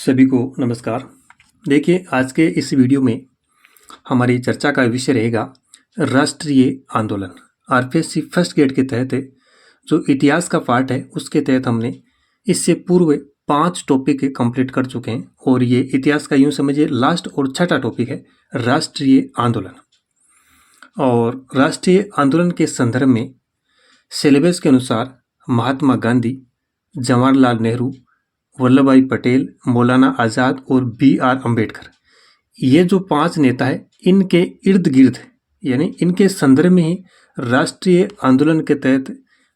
सभी को नमस्कार। देखिए, आज के इस वीडियो में हमारी चर्चा का विषय रहेगा राष्ट्रीय आंदोलन। आरपीएससी फर्स्ट ग्रेड के तहत जो इतिहास का पार्ट है उसके तहत हमने इससे पूर्व 5 टॉपिक कंप्लीट कर चुके हैं और ये इतिहास का यूं समझिए लास्ट और छठा टॉपिक है राष्ट्रीय आंदोलन। और राष्ट्रीय आंदोलन के संदर्भ में सिलेबस के अनुसार महात्मा गांधी, जवाहरलाल नेहरू, वल्लभ भाई पटेल, मौलाना आज़ाद और बी.आर. अम्बेडकर, ये जो 5 नेता है इनके इर्द गिर्द यानी इनके संदर्भ में ही राष्ट्रीय आंदोलन के तहत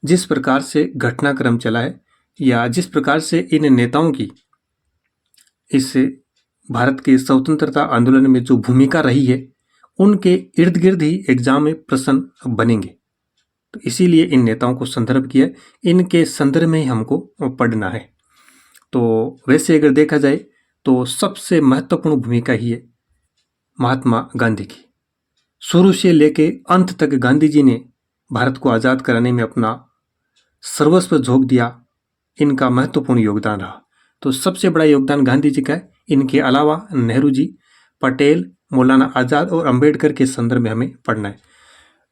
जिस प्रकार से घटनाक्रम चला है या जिस प्रकार से इन नेताओं की इस भारत के स्वतंत्रता आंदोलन में जो भूमिका रही है उनके इर्द गिर्द ही एग्जाम में प्रश्न बनेंगे। तो इसीलिए इन नेताओं को संदर्भ किया, इनके संदर्भ में ही हमको पढ़ना है। तो वैसे अगर देखा जाए तो सबसे महत्वपूर्ण भूमिका ही है महात्मा गांधी की। शुरू से लेके अंत तक गांधी जी ने भारत को आज़ाद कराने में अपना सर्वस्व झोंक दिया, इनका महत्वपूर्ण योगदान रहा। तो सबसे बड़ा योगदान गांधी जी का है। इनके अलावा नेहरू जी, पटेल, मौलाना आज़ाद और अंबेडकर के संदर्भ में हमें पढ़ना है।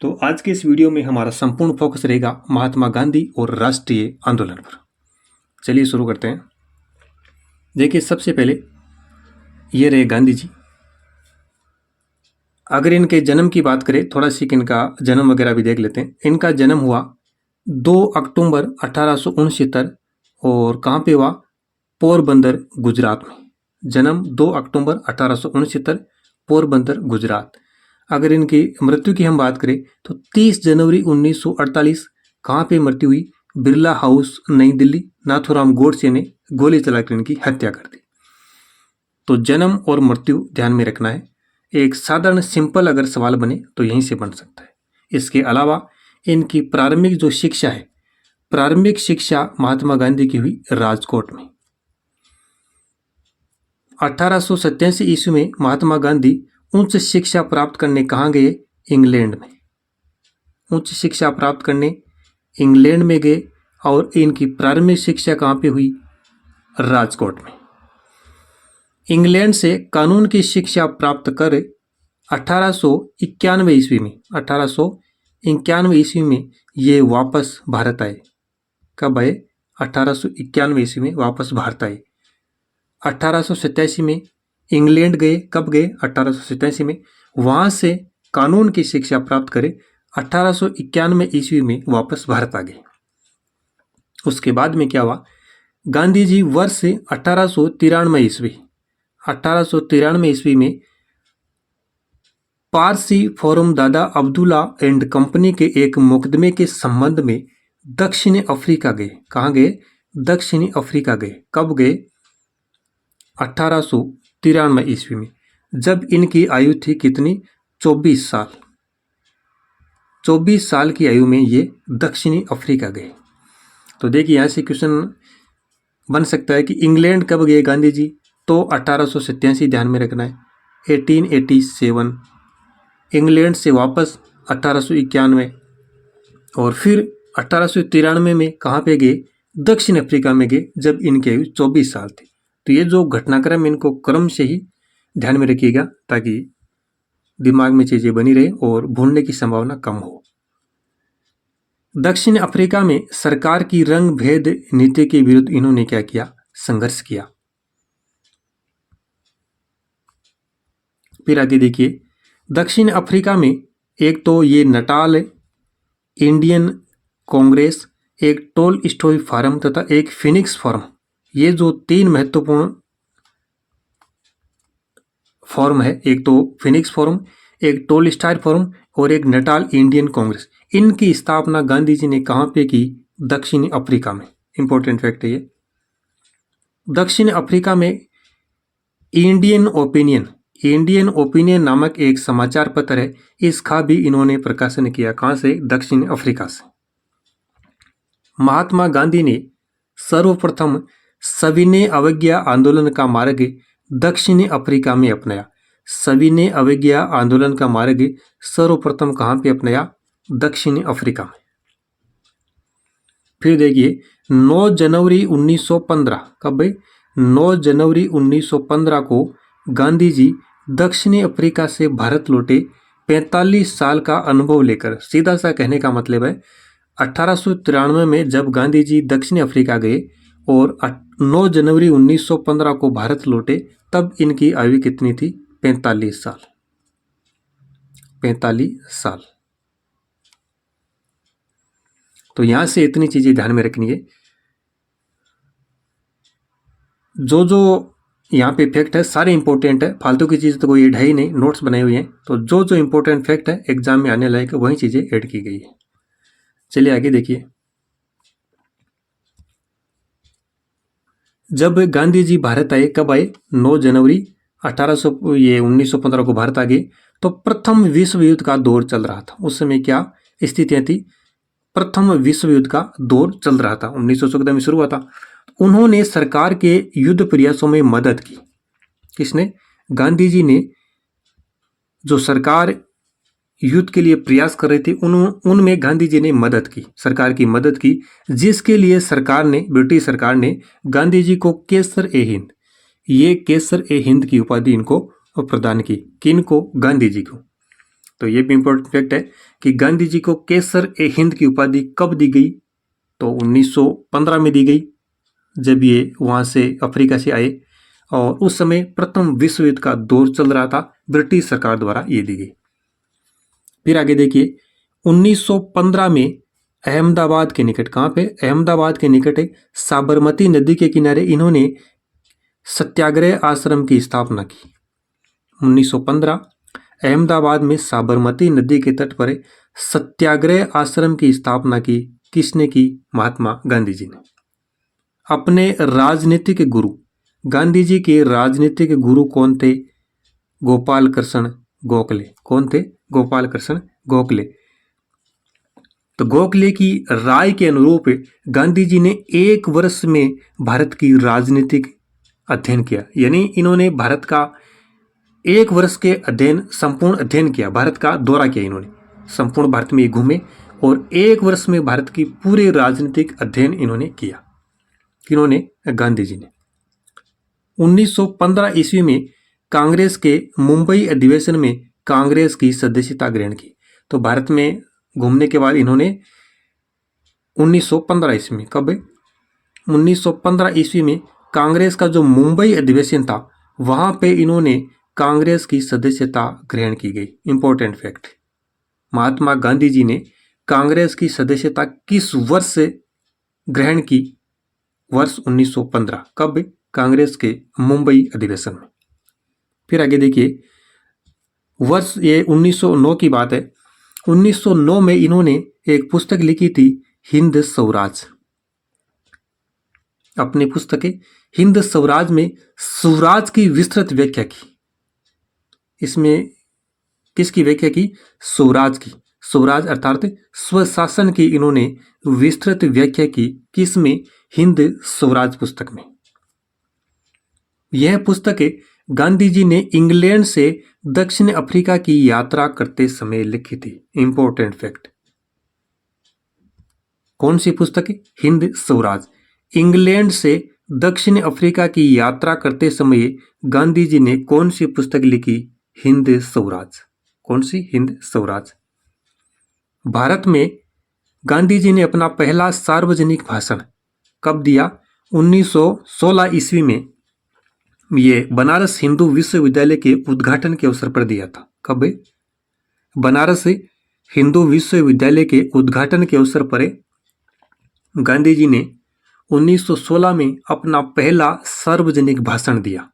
तो आज के इस वीडियो में हमारा संपूर्ण फोकस रहेगा महात्मा गांधी और राष्ट्रीय आंदोलन पर। चलिए शुरू करते हैं। देखिए, सबसे पहले ये रहे गांधी जी। अगर इनके जन्म की बात करें, थोड़ा सी इनका जन्म वगैरह भी देख लेते हैं। इनका जन्म हुआ 2 अक्टूबर 1869 और कहाँ पे हुआ? पोरबंदर, गुजरात में। जन्म 2 अक्टूबर 1869, पोरबंदर, गुजरात। अगर इनकी मृत्यु की हम बात करें तो 30 जनवरी 1948 कहाँ पे मृत्यु हुई? बिरला हाउस, नई दिल्ली। नाथूराम गोडसे ने गोली चलाकर इनकी हत्या कर दी। तो जन्म और मृत्यु ध्यान में रखना है। एक साधारण सिंपल अगर सवाल बने तो यहीं से बन सकता है। इसके अलावा इनकी प्रारंभिक जो शिक्षा है, प्रारंभिक शिक्षा महात्मा गांधी की हुई राजकोट में। 1887 ईस्वी में महात्मा गांधी उच्च शिक्षा प्राप्त करने कहाँ गए? इंग्लैंड में। उच्च शिक्षा प्राप्त करने इंग्लैंड में गए और इनकी प्रारंभिक शिक्षा कहाँ पे हुई? राजकोट में। इंग्लैंड से कानून की शिक्षा प्राप्त कर 1891 ईस्वी में ये वापस भारत आए। कब आए? 1891 ईस्वी में वापस भारत आए। 1887 में इंग्लैंड गए। कब गए? 1887 में। वहाँ से कानून की शिक्षा प्राप्त करे 1891 ईस्वी में वापस भारत आ गए। उसके बाद में क्या हुआ? गांधी जी वर्ष 1893 ईस्वी में पारसी फोरम दादा अब्दुल्ला एंड कंपनी के एक मुकदमे के संबंध में दक्षिणी अफ्रीका गए। कहाँ गए? दक्षिणी अफ्रीका गए। कब गए? 1893 ईस्वी में, जब इनकी आयु थी कितनी? 24 साल। 24 साल की आयु में ये दक्षिणी अफ्रीका गए। तो देखिए, यहाँ से क्वेश्चन बन सकता है कि इंग्लैंड कब गए गांधी जी? तो 1887 ध्यान में रखना है। 1887 इंग्लैंड से वापस 1891 और फिर 1893 में कहाँ पे गए? दक्षिण अफ्रीका में गए, जब इनकी आयु 24 साल थी। तो ये जो घटनाक्रम इनको क्रम से ही ध्यान में रखिएगा ताकि दिमाग में चीज़ें बनी रहे और भूलने की संभावना कम हो। दक्षिण अफ्रीका में सरकार की रंग भेद नीति के विरुद्ध इन्होंने क्या किया? संघर्ष किया। फिर आगे देखिए, दक्षिण अफ्रीका में एक तो ये नटाल इंडियन कांग्रेस, एक टोल स्टॉय फोरम तथा एक फिनिक्स फोरम, ये जो 3 महत्वपूर्ण फोरम है, एक तो फिनिक्स फोरम, एक टोल स्टॉय फोरम और एक नटाल इंडियन कांग्रेस, इनकी स्थापना गांधी जी ने कहाँ पे की? दक्षिणी अफ्रीका में। इंपॉर्टेंट फैक्ट है ये। दक्षिण अफ्रीका में इंडियन ओपिनियन नामक एक समाचार पत्र है, इसका भी इन्होंने प्रकाशन किया। कहाँ से? दक्षिण अफ्रीका से। महात्मा गांधी ने सर्वप्रथम सविनय अवज्ञा आंदोलन का मार्ग दक्षिणी अफ्रीका में अपनाया। सविनय अवज्ञा आंदोलन का मार्ग सर्वप्रथम कहाँ पे अपनाया? दक्षिणी अफ्रीका में। फिर देखिए 9 जनवरी 1915, कब भाई? 9 जनवरी 1915 को गांधी जी दक्षिणी अफ्रीका से भारत लौटे। 45 साल का अनुभव लेकर, सीधा सा कहने का मतलब है 1893 में जब गांधी जी दक्षिणी अफ्रीका गए और 9 जनवरी 1915 को भारत लौटे, तब इनकी आयु कितनी थी? 45 साल। 45 साल। तो यहां से इतनी चीजें ध्यान में रखनी है। जो जो यहाँ पे फैक्ट है सारे इंपॉर्टेंट है, फालतू की चीज़ तो कोई ऐड है ही नहीं, नोट्स बनाए हुए हैं। तो जो जो इंपॉर्टेंट फैक्ट है एग्जाम में आने लायक वही चीज़ें ऐड की गई है। चलिए आगे देखिए। जब गांधी जी भारत आए, कब आए? 9 जनवरी 1915 को भारत आ गए। तो प्रथम विश्व युद्ध का दौर चल रहा था। उस समय क्या स्थितियां थी? प्रथम विश्व युद्ध का दौर चल रहा था, 1914 में शुरू हुआ था। उन्होंने सरकार के युद्ध प्रयासों में मदद की। किसने? गांधी जी ने। जो सरकार युद्ध के लिए प्रयास कर रही थी उनमें गांधी जी ने मदद की, सरकार की मदद की, जिसके लिए सरकार ने, ब्रिटिश सरकार ने गांधी जी को केसर ए हिंद, ये केसर ए हिंद की उपाधि इनको प्रदान की। किनको? गांधी जी को। तो ये भी इंपॉर्टेंट फैक्ट है कि गांधी जी को केसर ए हिंद की उपाधि कब दी गई? तो 1915 में दी गई, जब ये वहां से अफ्रीका से आए और उस समय प्रथम विश्व युद्ध का दौर चल रहा था, ब्रिटिश सरकार द्वारा ये दी गई। फिर आगे देखिए, 1915 में अहमदाबाद के निकट, कहाँ पे? अहमदाबाद के निकट है, साबरमती नदी के किनारे इन्होंने सत्याग्रह आश्रम की स्थापना की। 1915 अहमदाबाद में साबरमती नदी के तट पर सत्याग्रह आश्रम की स्थापना की। किसने की? महात्मा गांधी जी ने। अपने राजनीतिक गुरु, गांधी जी के राजनीतिक गुरु कौन थे? गोपाल कृष्ण गोखले। कौन थे? गोपाल कृष्ण गोखले। तो गोखले की राय के अनुरूप गांधी जी ने 1 वर्ष में भारत की राजनीतिक अध्ययन किया। यानी इन्होंने भारत का 1 वर्ष के अध्ययन, संपूर्ण अध्ययन किया, भारत का दौरा किया इन्होंने, संपूर्ण भारत में घूमे और 1 वर्ष में भारत की पूरे राजनीतिक अध्ययन इन्होंने किया। किन्होंने? गांधी जी ने। 1915 ईस्वी में कांग्रेस के मुंबई अधिवेशन में कांग्रेस की सदस्यता ग्रहण की। तो भारत में घूमने के बाद इन्होंने 1915 ईस्वी में, कब? 1915 ईस्वी में कांग्रेस का जो मुंबई अधिवेशन था वहां पे इन्होंने कांग्रेस की सदस्यता ग्रहण की गई। इंपॉर्टेंट फैक्ट, महात्मा गांधी जी ने कांग्रेस की सदस्यता किस वर्ष से ग्रहण की? वर्ष 1915। कब? कांग्रेस के मुंबई अधिवेशन में। फिर आगे देखिए, वर्ष ये 1909 की बात है। 1909 में इन्होंने एक पुस्तक लिखी थी, हिंद स्वराज। अपनी पुस्तक हिंद स्वराज में स्वराज की विस्तृत व्याख्या की। इसमें किसकी व्याख्या की? स्वराज की। स्वराज अर्थात स्वशासन की इन्होंने विस्तृत व्याख्या की। किसमें? हिंद स्वराज पुस्तक में। यह पुस्तक गांधी जी ने इंग्लैंड से दक्षिण अफ्रीका की यात्रा करते समय लिखी थी। इंपॉर्टेंट फैक्ट, कौन सी पुस्तक? हिंद स्वराज। इंग्लैंड से दक्षिण अफ्रीका की यात्रा करते समय गांधी जी ने कौन सी पुस्तक लिखी? हिंद स्वराज। कौन सी? हिंद स्वराज। भारत में गांधी जी ने अपना पहला सार्वजनिक भाषण कब दिया? 1916 ईस्वी में ये बनारस हिंदू विश्वविद्यालय के उद्घाटन के अवसर पर दिया था। कब? बनारस हिंदू विश्वविद्यालय के उद्घाटन के अवसर पर गांधी जी ने 1916 में अपना पहला सार्वजनिक भाषण दिया।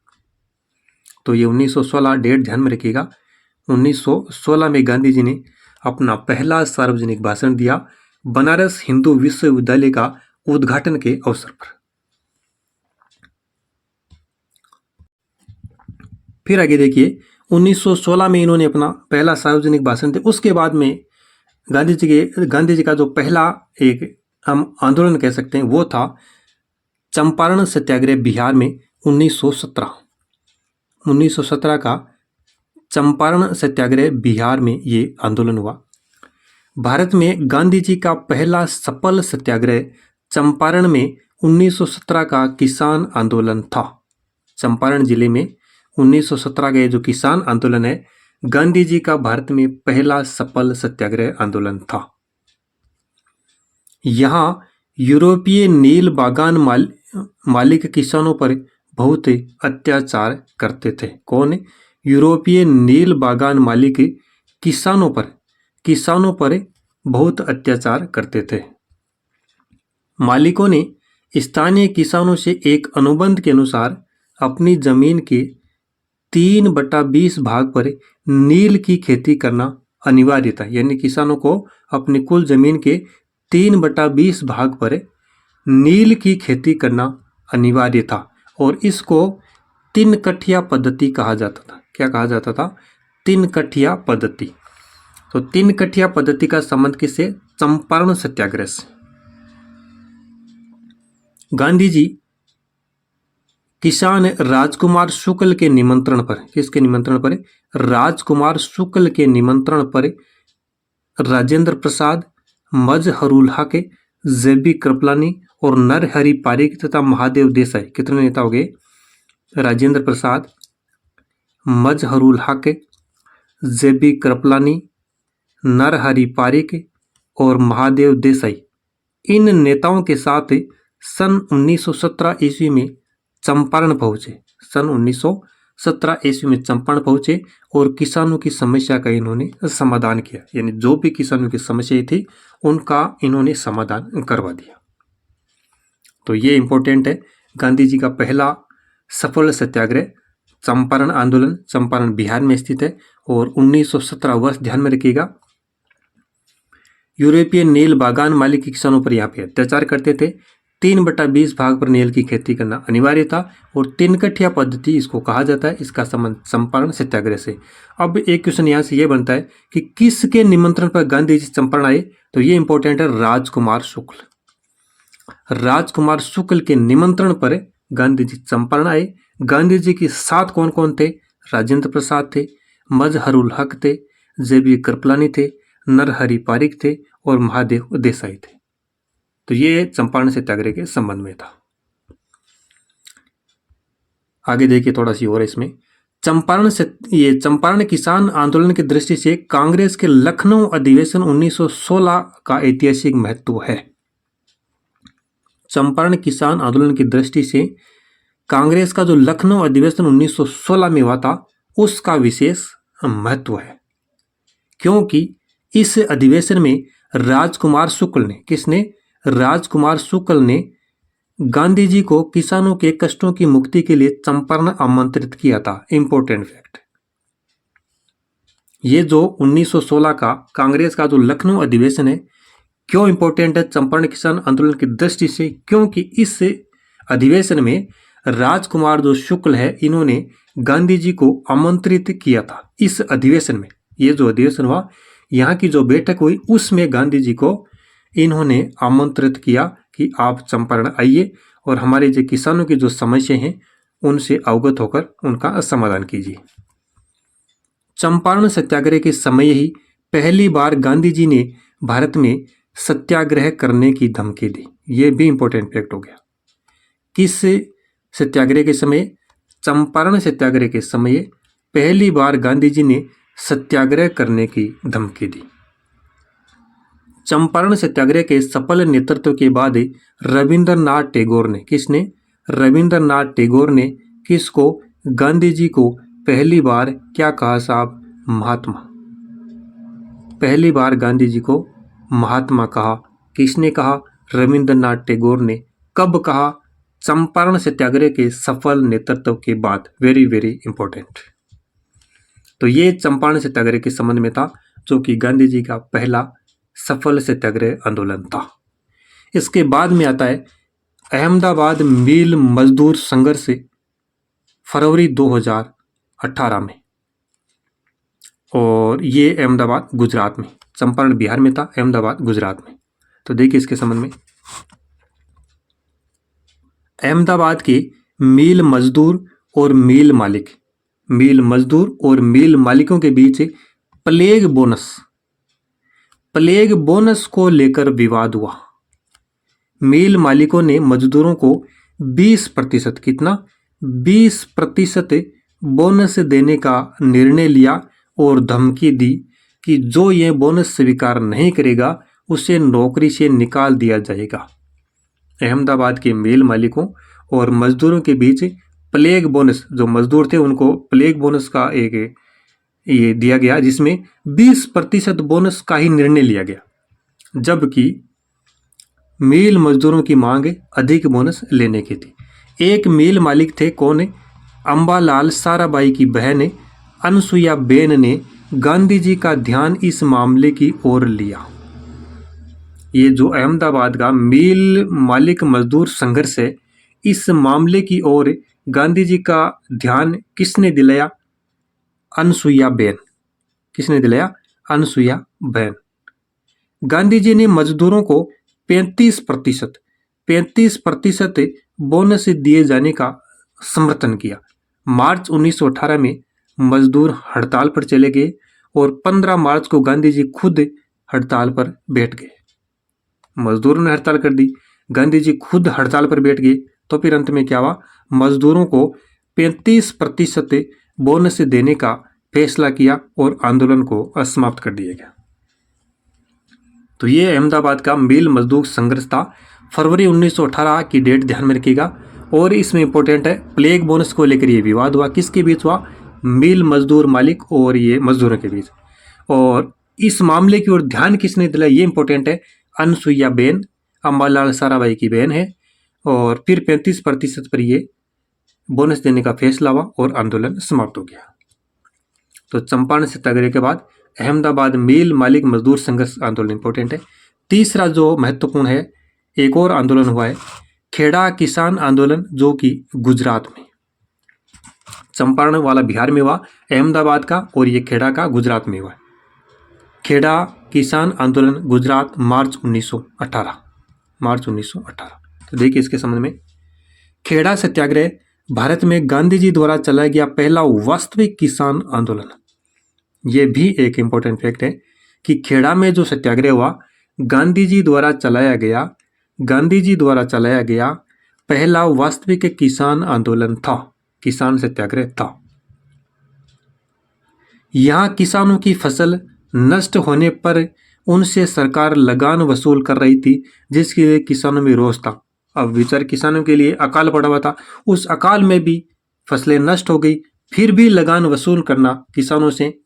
तो ये 1916 डेट ध्यान में रखिएगा। 1916 में गांधी जी ने अपना पहला सार्वजनिक भाषण दिया बनारस हिंदू विश्वविद्यालय का उद्घाटन के अवसर पर। फिर आगे देखिए, 1916 में इन्होंने अपना पहला सार्वजनिक भाषण दिया। उसके बाद में गांधी जी का जो पहला एक हम आंदोलन कह सकते हैं वो था चंपारण सत्याग्रह बिहार में 1917 का चंपारण सत्याग्रह बिहार में ये आंदोलन हुआ। भारत में गांधी जी का पहला सफल सत्याग्रह चंपारण में 1917 का किसान आंदोलन था। चंपारण जिले में 1917 का ये जो किसान आंदोलन है, गांधी जी का भारत में पहला सफल सत्याग्रह आंदोलन था। यहाँ यूरोपीय नील बागान मालिक किसानों पर बहुत अत्याचार करते थे। कौन? यूरोपीय नील बागान मालिक किसानों पर बहुत अत्याचार करते थे। मालिकों ने स्थानीय किसानों से एक अनुबंध के अनुसार अपनी जमीन के 3/20 भाग पर नील की खेती करना अनिवार्य था। यानी किसानों को अपनी कुल जमीन के 3/20 भाग पर नील की खेती करना अनिवार्य था और इसको 3 कठिया पद्धति कहा जाता था। क्या कहा जाता था? 3 कठिया पद्धति। तो 3 कठिया पद्धति का संबंध किससे? चंपारण सत्याग्रह से। गांधी जी किसान राजकुमार शुक्ल के निमंत्रण पर, किसके निमंत्रण पर? राजकुमार शुक्ल के निमंत्रण पर राजेंद्र प्रसाद, मजहरुल हक, जेबी कृपलानी और नरहरि पारिक तथा महादेव देसाई, कितने नेता हो गए? राजेंद्र प्रसाद, मजहरुल हक, जेबी कृपलानी, नरहरि पारिक और महादेव देसाई, इन नेताओं के साथ सन 1917 ईस्वी में चंपारण पहुंचे। सन 1917 ईस्वी में चंपारण पहुंचे और किसानों की समस्या का इन्होंने समाधान किया। यानी जो भी किसानों की समस्या थी उनका इन्होंने समाधान करवा दिया। तो ये इंपॉर्टेंट है। गांधी जी का पहला सफल सत्याग्रह चंपारण आंदोलन, चंपारण बिहार में स्थित है और 1917 वर्ष ध्यान में रखिएगा। यूरोपीय नील बागान मालिक किसानों पर यहाँ पे अत्याचार करते थे। 3/20 भाग पर नील की खेती करना अनिवार्य था और 3 कठिया पद्धति इसको कहा जाता है। इसका संबंध चंपारण सत्याग्रह से। अब एक क्वेश्चन यहाँ से ये बनता है कि किसके निमंत्रण पर गांधी जी चंपारण आए? तो ये इंपॉर्टेंट है, राजकुमार शुक्ल। राजकुमार शुक्ल के निमंत्रण पर गांधी जी चंपारण आए। गांधी जी के साथ कौन कौन थे? राजेंद्र प्रसाद थे, मजहरुल हक थे, जेबी कृपलानी थे, नरहरि पारिक थे और महादेव देसाई थे। तो ये चंपारण सत्याग्रह के संबंध में था। आगे देखिए थोड़ा सी और इसमें चंपारण किसान आंदोलन की दृष्टि से कांग्रेस के लखनऊ अधिवेशन 1916 का ऐतिहासिक महत्व है। चंपारण किसान आंदोलन की दृष्टि से कांग्रेस का जो लखनऊ अधिवेशन 1916 में हुआ था उसका विशेष महत्व है, क्योंकि इस अधिवेशन में राजकुमार शुक्ल ने, किसने? राजकुमार शुक्ल ने गांधी जी को किसानों के कष्टों की मुक्ति के लिए चंपारण आमंत्रित किया था। Important fact. ये जो 1916 का कांग्रेस का जो लखनऊ अधिवेशन है, क्यों इंपॉर्टेंट है चंपारण किसान आंदोलन की दृष्टि से? क्योंकि इस अधिवेशन में राजकुमार जो शुक्ल है, इन्होंने गांधी जी को आमंत्रित किया था। इस अधिवेशन में, ये जो अधिवेशन हुआ, यहाँ की जो बैठक हुई, उसमें गांधी जी को इन्होंने आमंत्रित किया कि आप चंपारण आइए और हमारे जो किसानों की जो समस्या हैं उनसे अवगत होकर उनका समाधान कीजिए। चंपारण सत्याग्रह के समय ही पहली बार गांधी जी ने भारत में सत्याग्रह करने की धमकी दी। ये भी इंपॉर्टेंट फैक्ट हो गया। किस सत्याग्रह के समय? चंपारण सत्याग्रह के समय पहली बार गांधी जी ने सत्याग्रह करने की धमकी दी। चंपारण सत्याग्रह के सफल नेतृत्व के बाद रविंद्रनाथ टैगोर ने, किसने? रविंद्रनाथ टैगोर ने किसको? गांधी जी को पहली बार क्या कहा साहब? महात्मा। पहली बार गांधी जी को महात्मा कहा। किसने कहा? रविंद्रनाथ टैगोर ने। कब कहा? चंपारण सत्याग्रह के सफल नेतृत्व के बाद। Very very important. तो ये चंपारण सत्याग्रह के संबंध में था, जो कि गांधी जी का पहला सफल सत्याग्रह आंदोलन था। इसके बाद में आता है अहमदाबाद मिल मजदूर संघर्ष, फरवरी 2018 में, और ये अहमदाबाद गुजरात में, चंपारण बिहार में था, अहमदाबाद गुजरात में। तो देखिए इसके संबंध में, अहमदाबाद के मिल मजदूर और मिल मालिकों के बीच प्लेग बोनस को लेकर विवाद हुआ। मिल मालिकों ने मजदूरों को 20% कितना 20% बोनस देने का निर्णय लिया और धमकी दी कि जो ये बोनस स्वीकार नहीं करेगा उसे नौकरी से निकाल दिया जाएगा। अहमदाबाद के मिल मालिकों और मजदूरों के बीच प्लेग बोनस, जो मजदूर थे उनको प्लेग बोनस का एक ये दिया गया, जिसमें 20% बोनस का ही निर्णय लिया गया, जबकि मिल मजदूरों की मांग अधिक बोनस लेने की थी। एक मिल मालिक थे, कौन है? अंबालाल साराभाई की बहन अनसुईया बेन ने गांधी जी का ध्यान इस मामले की ओर लिया। ये जो अहमदाबाद का मिल मालिक मजदूर संघर्ष है, इस मामले की ओर गांधी जी का ध्यान किसने दिलाया? अनसुईया बेन। किसने दिलाया? अनसुईया बेन। गांधी जी ने मजदूरों को 35% बोनस दिए जाने का समर्थन किया। मार्च 1918 में मजदूर हड़ताल पर चले गए और 15 मार्च को गांधी जी खुद हड़ताल पर बैठ गए। मजदूरों ने हड़ताल कर दी, गांधी जी खुद हड़ताल पर बैठ गए, तो फिर अंत में क्या हुआ? मजदूरों को 35% बोनस देने का फैसला किया और आंदोलन को समाप्त कर दिया गया। तो ये अहमदाबाद का मिल मजदूर संघर्ष था। फरवरी 1918 की डेट ध्यान में रखिएगा। और इसमें इंपॉर्टेंट है, प्लेग बोनस को लेकर ये विवाद हुआ। किसके बीच हुआ? मिल मजदूर मालिक और ये मजदूरों के बीच। और इस मामले की ओर ध्यान किसने दिलाया? ये इंपॉर्टेंट है, अनसुईया बेन, अंबालाल साराभाई की बहन है। और फिर 35% पर ये बोनस देने का फैसला हुआ और आंदोलन समाप्त हो गया। तो चंपारण सत्याग्रह के बाद अहमदाबाद मिल मालिक मजदूर संघर्ष आंदोलन इंपॉर्टेंट है। तीसरा जो महत्वपूर्ण है, एक और आंदोलन हुआ है, खेड़ा किसान आंदोलन, जो कि गुजरात में, चंपारण वाला बिहार में हुआ, अहमदाबाद का, और ये खेड़ा का गुजरात में हुआ। खेड़ा किसान आंदोलन गुजरात, मार्च 1918। तो देखिए इसके संबंध में, खेड़ा सत्याग्रह भारत में गांधी जी द्वारा चलाया गया पहला वास्तविक किसान आंदोलन। ये भी एक इंपॉर्टेंट फैक्ट है कि खेड़ा में जो सत्याग्रह हुआ, गांधी जी द्वारा चलाया गया पहला वास्तविक किसान आंदोलन था, किसान सत्याग्रह था। यहाँ किसानों की फसल नष्ट होने पर उनसे सरकार लगान वसूल कर रही थी, जिसके लिए किसानों में रोष था। अब बेचारे किसानों के लिए अकाल पड़ा हुआ था, उस अकाल में भी फसलें नष्ट हो गई, फिर भी लगान वसूल करना किसानों से,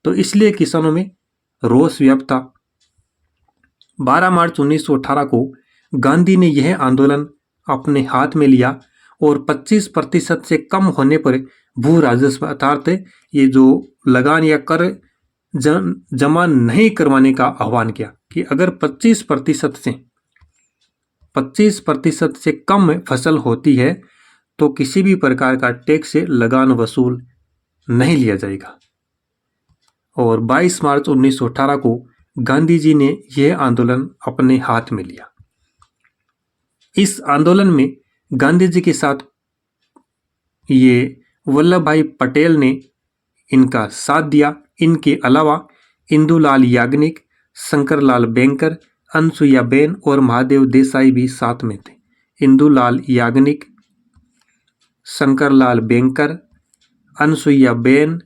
तो इसलिए किसानों में रोष व्याप्त था। 12 मार्च 1918 को गांधी ने यह आंदोलन अपने हाथ में लिया और 25% से कम होने पर भू राजस्व अर्थात ये जो लगान या कर जमा नहीं करवाने का आह्वान किया कि अगर 25% से कम फसल होती है तो किसी भी प्रकार का टैक्स से लगान वसूल नहीं लिया जाएगा। और 22 मार्च 1918 को गांधी जी ने यह आंदोलन अपने हाथ में लिया। इस आंदोलन में गांधी जी के साथ ये वल्लभ भाई पटेल ने इनका साथ दिया। इनके अलावा इंदुलाल याग्निक, शंकरलाल बैंकर, अनसुईया बेन और महादेव देसाई भी साथ में थे। इंदुलाल याग्निक, शंकरलाल बैंकर, अनसुईया बेन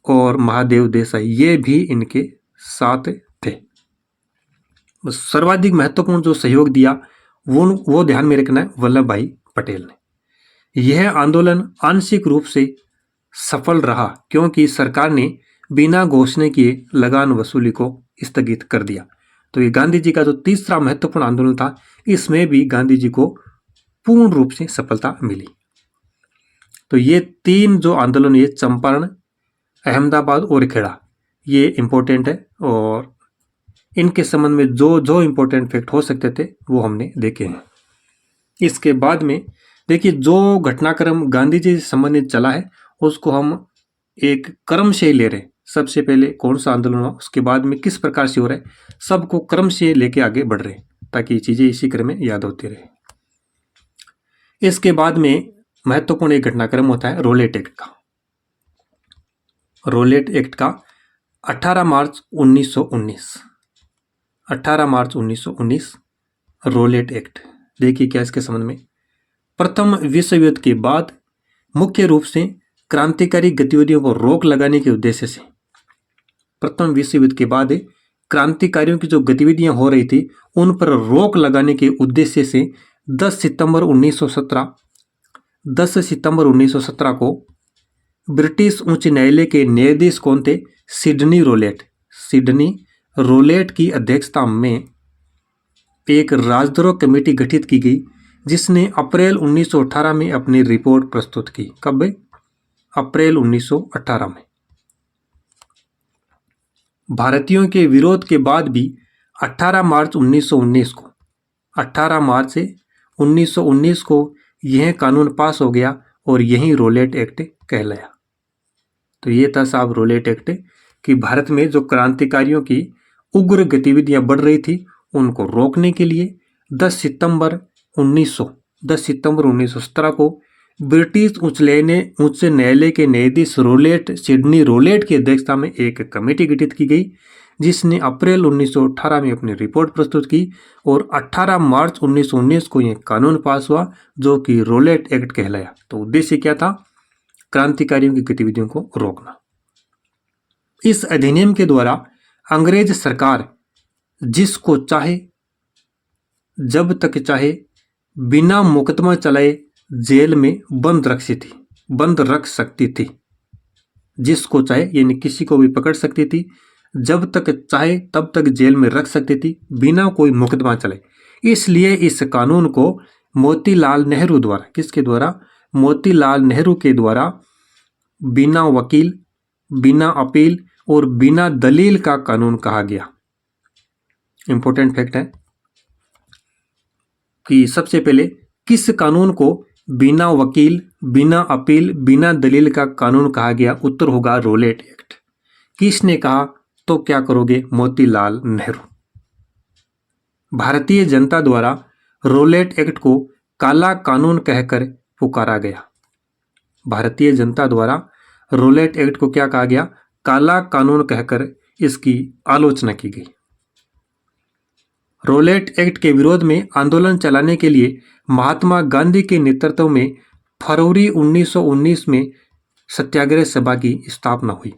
और महादेव देसाई, ये भी इनके साथ थे। सर्वाधिक महत्वपूर्ण जो सहयोग दिया वो ध्यान में रखना है, वल्लभ भाई पटेल ने। यह आंदोलन आंशिक रूप से सफल रहा क्योंकि सरकार ने बिना घोषणा किए लगान वसूली को स्थगित कर दिया। तो ये गांधी जी का जो तीसरा महत्वपूर्ण आंदोलन था, इसमें भी गांधी जी को पूर्ण रूप से सफलता मिली। तो ये तीन जो आंदोलन, ये चंपारण, अहमदाबाद और खेड़ा, ये इंपॉर्टेंट है और इनके संबंध में जो इंपॉर्टेंट फैक्ट हो सकते थे वो हमने देखे हैं। इसके बाद में देखिए, जो घटनाक्रम गांधी जी से संबंधित चला है उसको हम एक क्रम से ले रहे हैं। सबसे पहले कौन सा आंदोलन हुआ, उसके बाद में किस प्रकार से हो रहा है, सबको क्रम से लेके आगे बढ़ रहे हैं ताकि ये चीजें इसी क्रम में याद होती रहे। इसके बाद में महत्वपूर्ण एक घटनाक्रम होता है रोलेट एक्ट का। रोलेट एक्ट का 18 मार्च 1919, 18 मार्च 1919 रोलेट एक्ट। देखिए क्या इसके संबंध में, प्रथम विश्व युद्ध के बाद मुख्य रूप से क्रांतिकारी गतिविधियों को रोक लगाने के उद्देश्य से, प्रथम विश्व युद्ध के बाद क्रांतिकारियों की जो गतिविधियां हो रही थी उन पर रोक लगाने के उद्देश्य से 10 सितंबर 1917 को ब्रिटिश उच्च न्यायालय के न्यायाधीश कौन थे? सिडनी रोलेट की अध्यक्षता में एक राजद्रोह कमेटी गठित की गई जिसने अप्रैल 1918 में अपनी रिपोर्ट प्रस्तुत की। कब? अप्रैल 1918 में। भारतीयों के विरोध के बाद भी 18 मार्च 1919 को यह कानून पास हो गया और यही रोलेट एक्ट कहलाया। तो ये था साहब रोलेट एक्ट कि भारत में जो क्रांतिकारियों की उग्र गतिविधियां बढ़ रही थी उनको रोकने के लिए 10 सितंबर 1917 को ब्रिटिश उच्च न्यायालय के न्यायाधीश सिडनी रोलेट की अध्यक्षता में एक कमेटी गठित की गई जिसने अप्रैल 1918 में अपनी रिपोर्ट प्रस्तुत की और 18 मार्च 1919 को यह कानून पास हुआ जो कि रोलेट एक्ट कहलाया। तो उद्देश्य क्या था? क्रांतिकारियों की गतिविधियों को रोकना। इस अधिनियम के द्वारा अंग्रेज सरकार जिसको चाहे जब तक चाहे बिना मुकदमा चलाए जेल में बंद रख सकती थी। जिसको चाहे यानी किसी को भी पकड़ सकती थी, जब तक चाहे तब तक जेल में रख सकती थी बिना कोई मुकदमा चले। इसलिए इस कानून को मोतीलाल नेहरू द्वारा, किसके द्वारा? मोतीलाल नेहरू के द्वारा बिना वकील, बिना अपील और बिना दलील का कानून कहा गया। इंपॉर्टेंट फैक्ट है कि सबसे पहले किस कानून को बिना वकील, बिना अपील, बिना दलील का कानून कहा गया? उत्तर होगा रोलेट एक्ट। किसने कहा? तो क्या करोगे? मोतीलाल नेहरू। भारतीय जनता द्वारा रोलेट एक्ट को काला कानून कहकर पुकारा गया। भारतीय जनता द्वारा रोलेट एक्ट को क्या कहा गया? काला कानून कहकर इसकी आलोचना की गई। रोलेट एक्ट के विरोध में आंदोलन चलाने के लिए महात्मा गांधी के नेतृत्व में फरवरी 1919 में सत्याग्रह सभा की स्थापना हुई।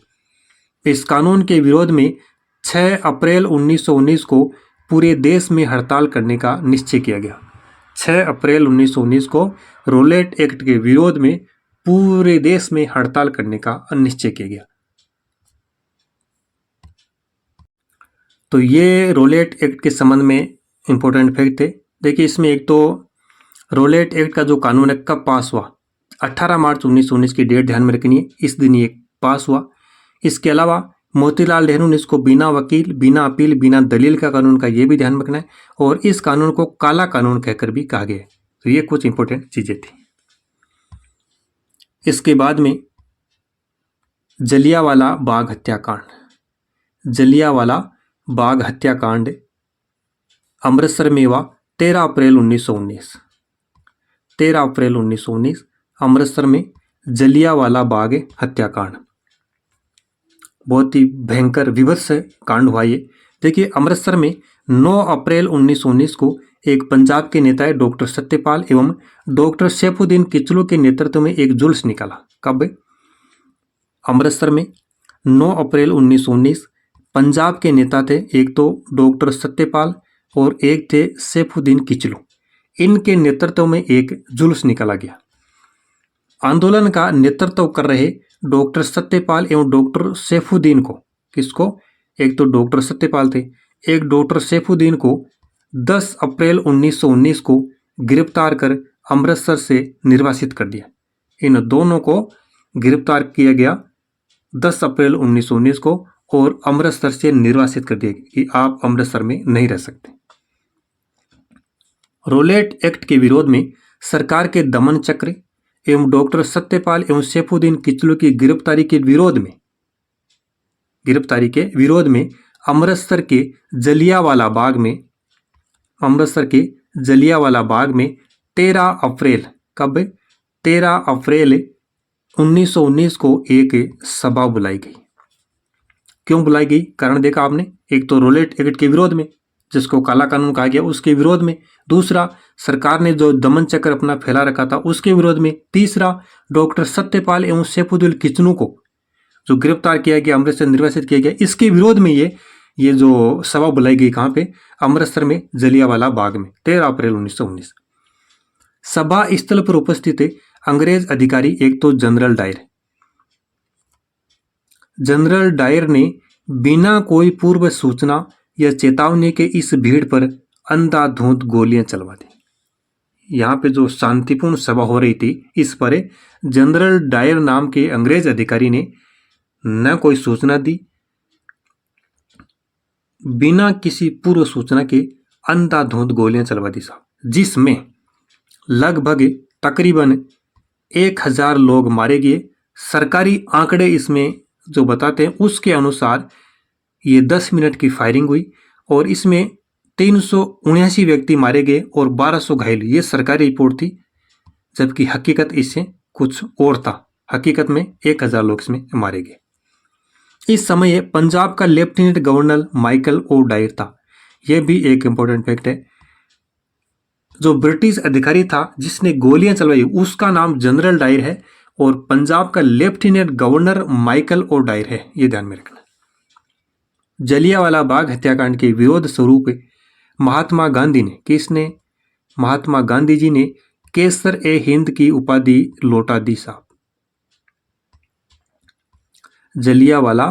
इस कानून के विरोध में 6 अप्रैल 1919 को पूरे देश में हड़ताल करने का निश्चय किया गया। 6 अप्रैल 1919 को रोलेट एक्ट के विरोध में पूरे देश में हड़ताल करने का निश्चय किया गया। तो ये रोलेट एक्ट के संबंध में इंपॉर्टेंट फैक्ट थे। देखिए इसमें एक तो रोलेट एक्ट का जो कानून है कब पास हुआ? 18 मार्च 1919 की डेट ध्यान में रखनी है, इस दिन ये पास हुआ। इसके अलावा मोतीलाल नेहरू ने इसको बिना वकील, बिना अपील, बिना दलील का कानून का ये भी ध्यान रखना है और इस कानून को काला कानून कहकर भी कहा गया है। तो ये कुछ इंपॉर्टेंट चीजें थी। इसके बाद में जलियांवाला बाग हत्याकांड अमृतसर में हुआ 13 अप्रैल 1919 अमृतसर में जलियांवाला बाग हत्याकांड बहुत ही भयंकर विभत्स कांड हुआ ये। देखिए अमृतसर में 9 अप्रैल 1919 को एक पंजाब के नेता डॉक्टर सत्यपाल एवं डॉक्टर सैफुद्दीन किचलू के नेतृत्व में एक जुल्स निकाला। कब? अमृतसर में 9 अप्रैल 1919 पंजाब के नेता थे, एक तो डॉक्टर सत्यपाल और एक थे सैफुद्दीन किचलू। इनके नेतृत्व में एक जुल्स निकाला गया। आंदोलन का नेतृत्व कर रहे डॉक्टर सत्यपाल एवं डॉक्टर सैफुद्दीन को, किसको? एक तो डॉक्टर सत्यपाल थे, एक डॉक्टर सैफुद्दीन को 10 अप्रैल 1919 को गिरफ्तार कर अमृतसर से निर्वासित कर दिया। इन दोनों को गिरफ्तार किया गया 10 अप्रैल 1919 को और अमृतसर से निर्वासित कर दिया कि आप अमृतसर में नहीं रह सकते। रोलेट एक्ट के विरोध में सरकार के दमन चक्र एवं डॉक्टर सत्यपाल एवं सैफुद्दीन किचलू की गिरफ्तारी के विरोध में अमृतसर के जलियांवाला बाग में 13 अप्रैल, कब? 13 अप्रैल 1919 को एक सभा बुलाई गई। क्यों बुलाई गई? कारण देखा आपने, एक तो रोलेट एक्ट के विरोध में जिसको काला कानून कहा गया, उसके विरोध में। दूसरा, सरकार ने जो दमन चक्र अपना फैला रखा था उसके विरोध में। तीसरा, डॉक्टर सत्यपाल एवं सैफुद्दीन किचनू को जो गिरफ्तार किया गया, अमृतसर निर्वासित किया गया, इसके विरोध में ये जो सभा बुलाई गई, कहाँ पे? अमृतसर में, जलियांवाला बाग में, 13 अप्रैल 1919। सभा स्थल पर उपस्थित अंग्रेज अधिकारी, एक तो जनरल डायर। जनरल डायर ने बिना कोई पूर्व सूचना या चेतावनी के इस भीड़ पर अंधाधुंध गोलियां चलवा दी। यहाँ पे जो शांतिपूर्ण सभा हो रही थी, इस पर जनरल डायर नाम के अंग्रेज अधिकारी ने न कोई सूचना दी, बिना किसी पूर्व सूचना के अंधाधुंध गोलियां चलवा दी साहब, जिसमें लगभग तकरीबन 1000 लोग मारे गए। सरकारी आंकड़े इसमें जो बताते हैं उसके अनुसार ये 10 मिनट की फायरिंग हुई और इसमें 379 व्यक्ति मारे गए और 1200 घायल। ये सरकारी रिपोर्ट थी, जबकि हकीकत इससे कुछ और था। हकीकत में 1000 लोग इसमें मारे गए। इस समय पंजाब का lieutenant governor Michael O'Dwyer था। यह भी एक इंपॉर्टेंट फैक्ट है। जो ब्रिटिश अधिकारी था जिसने गोलियां चलवाई, उसका नाम जनरल डायर है और पंजाब का lieutenant governor Michael O'Dwyer है, ये ध्यान में रखना। जलियांवाला बाग हत्याकांड के विरोध स्वरूप महात्मा गांधी ने, किसने? महात्मा गांधी जी ने केसर ए हिंद की उपाधि लौटा दी साहब। जलियांवाला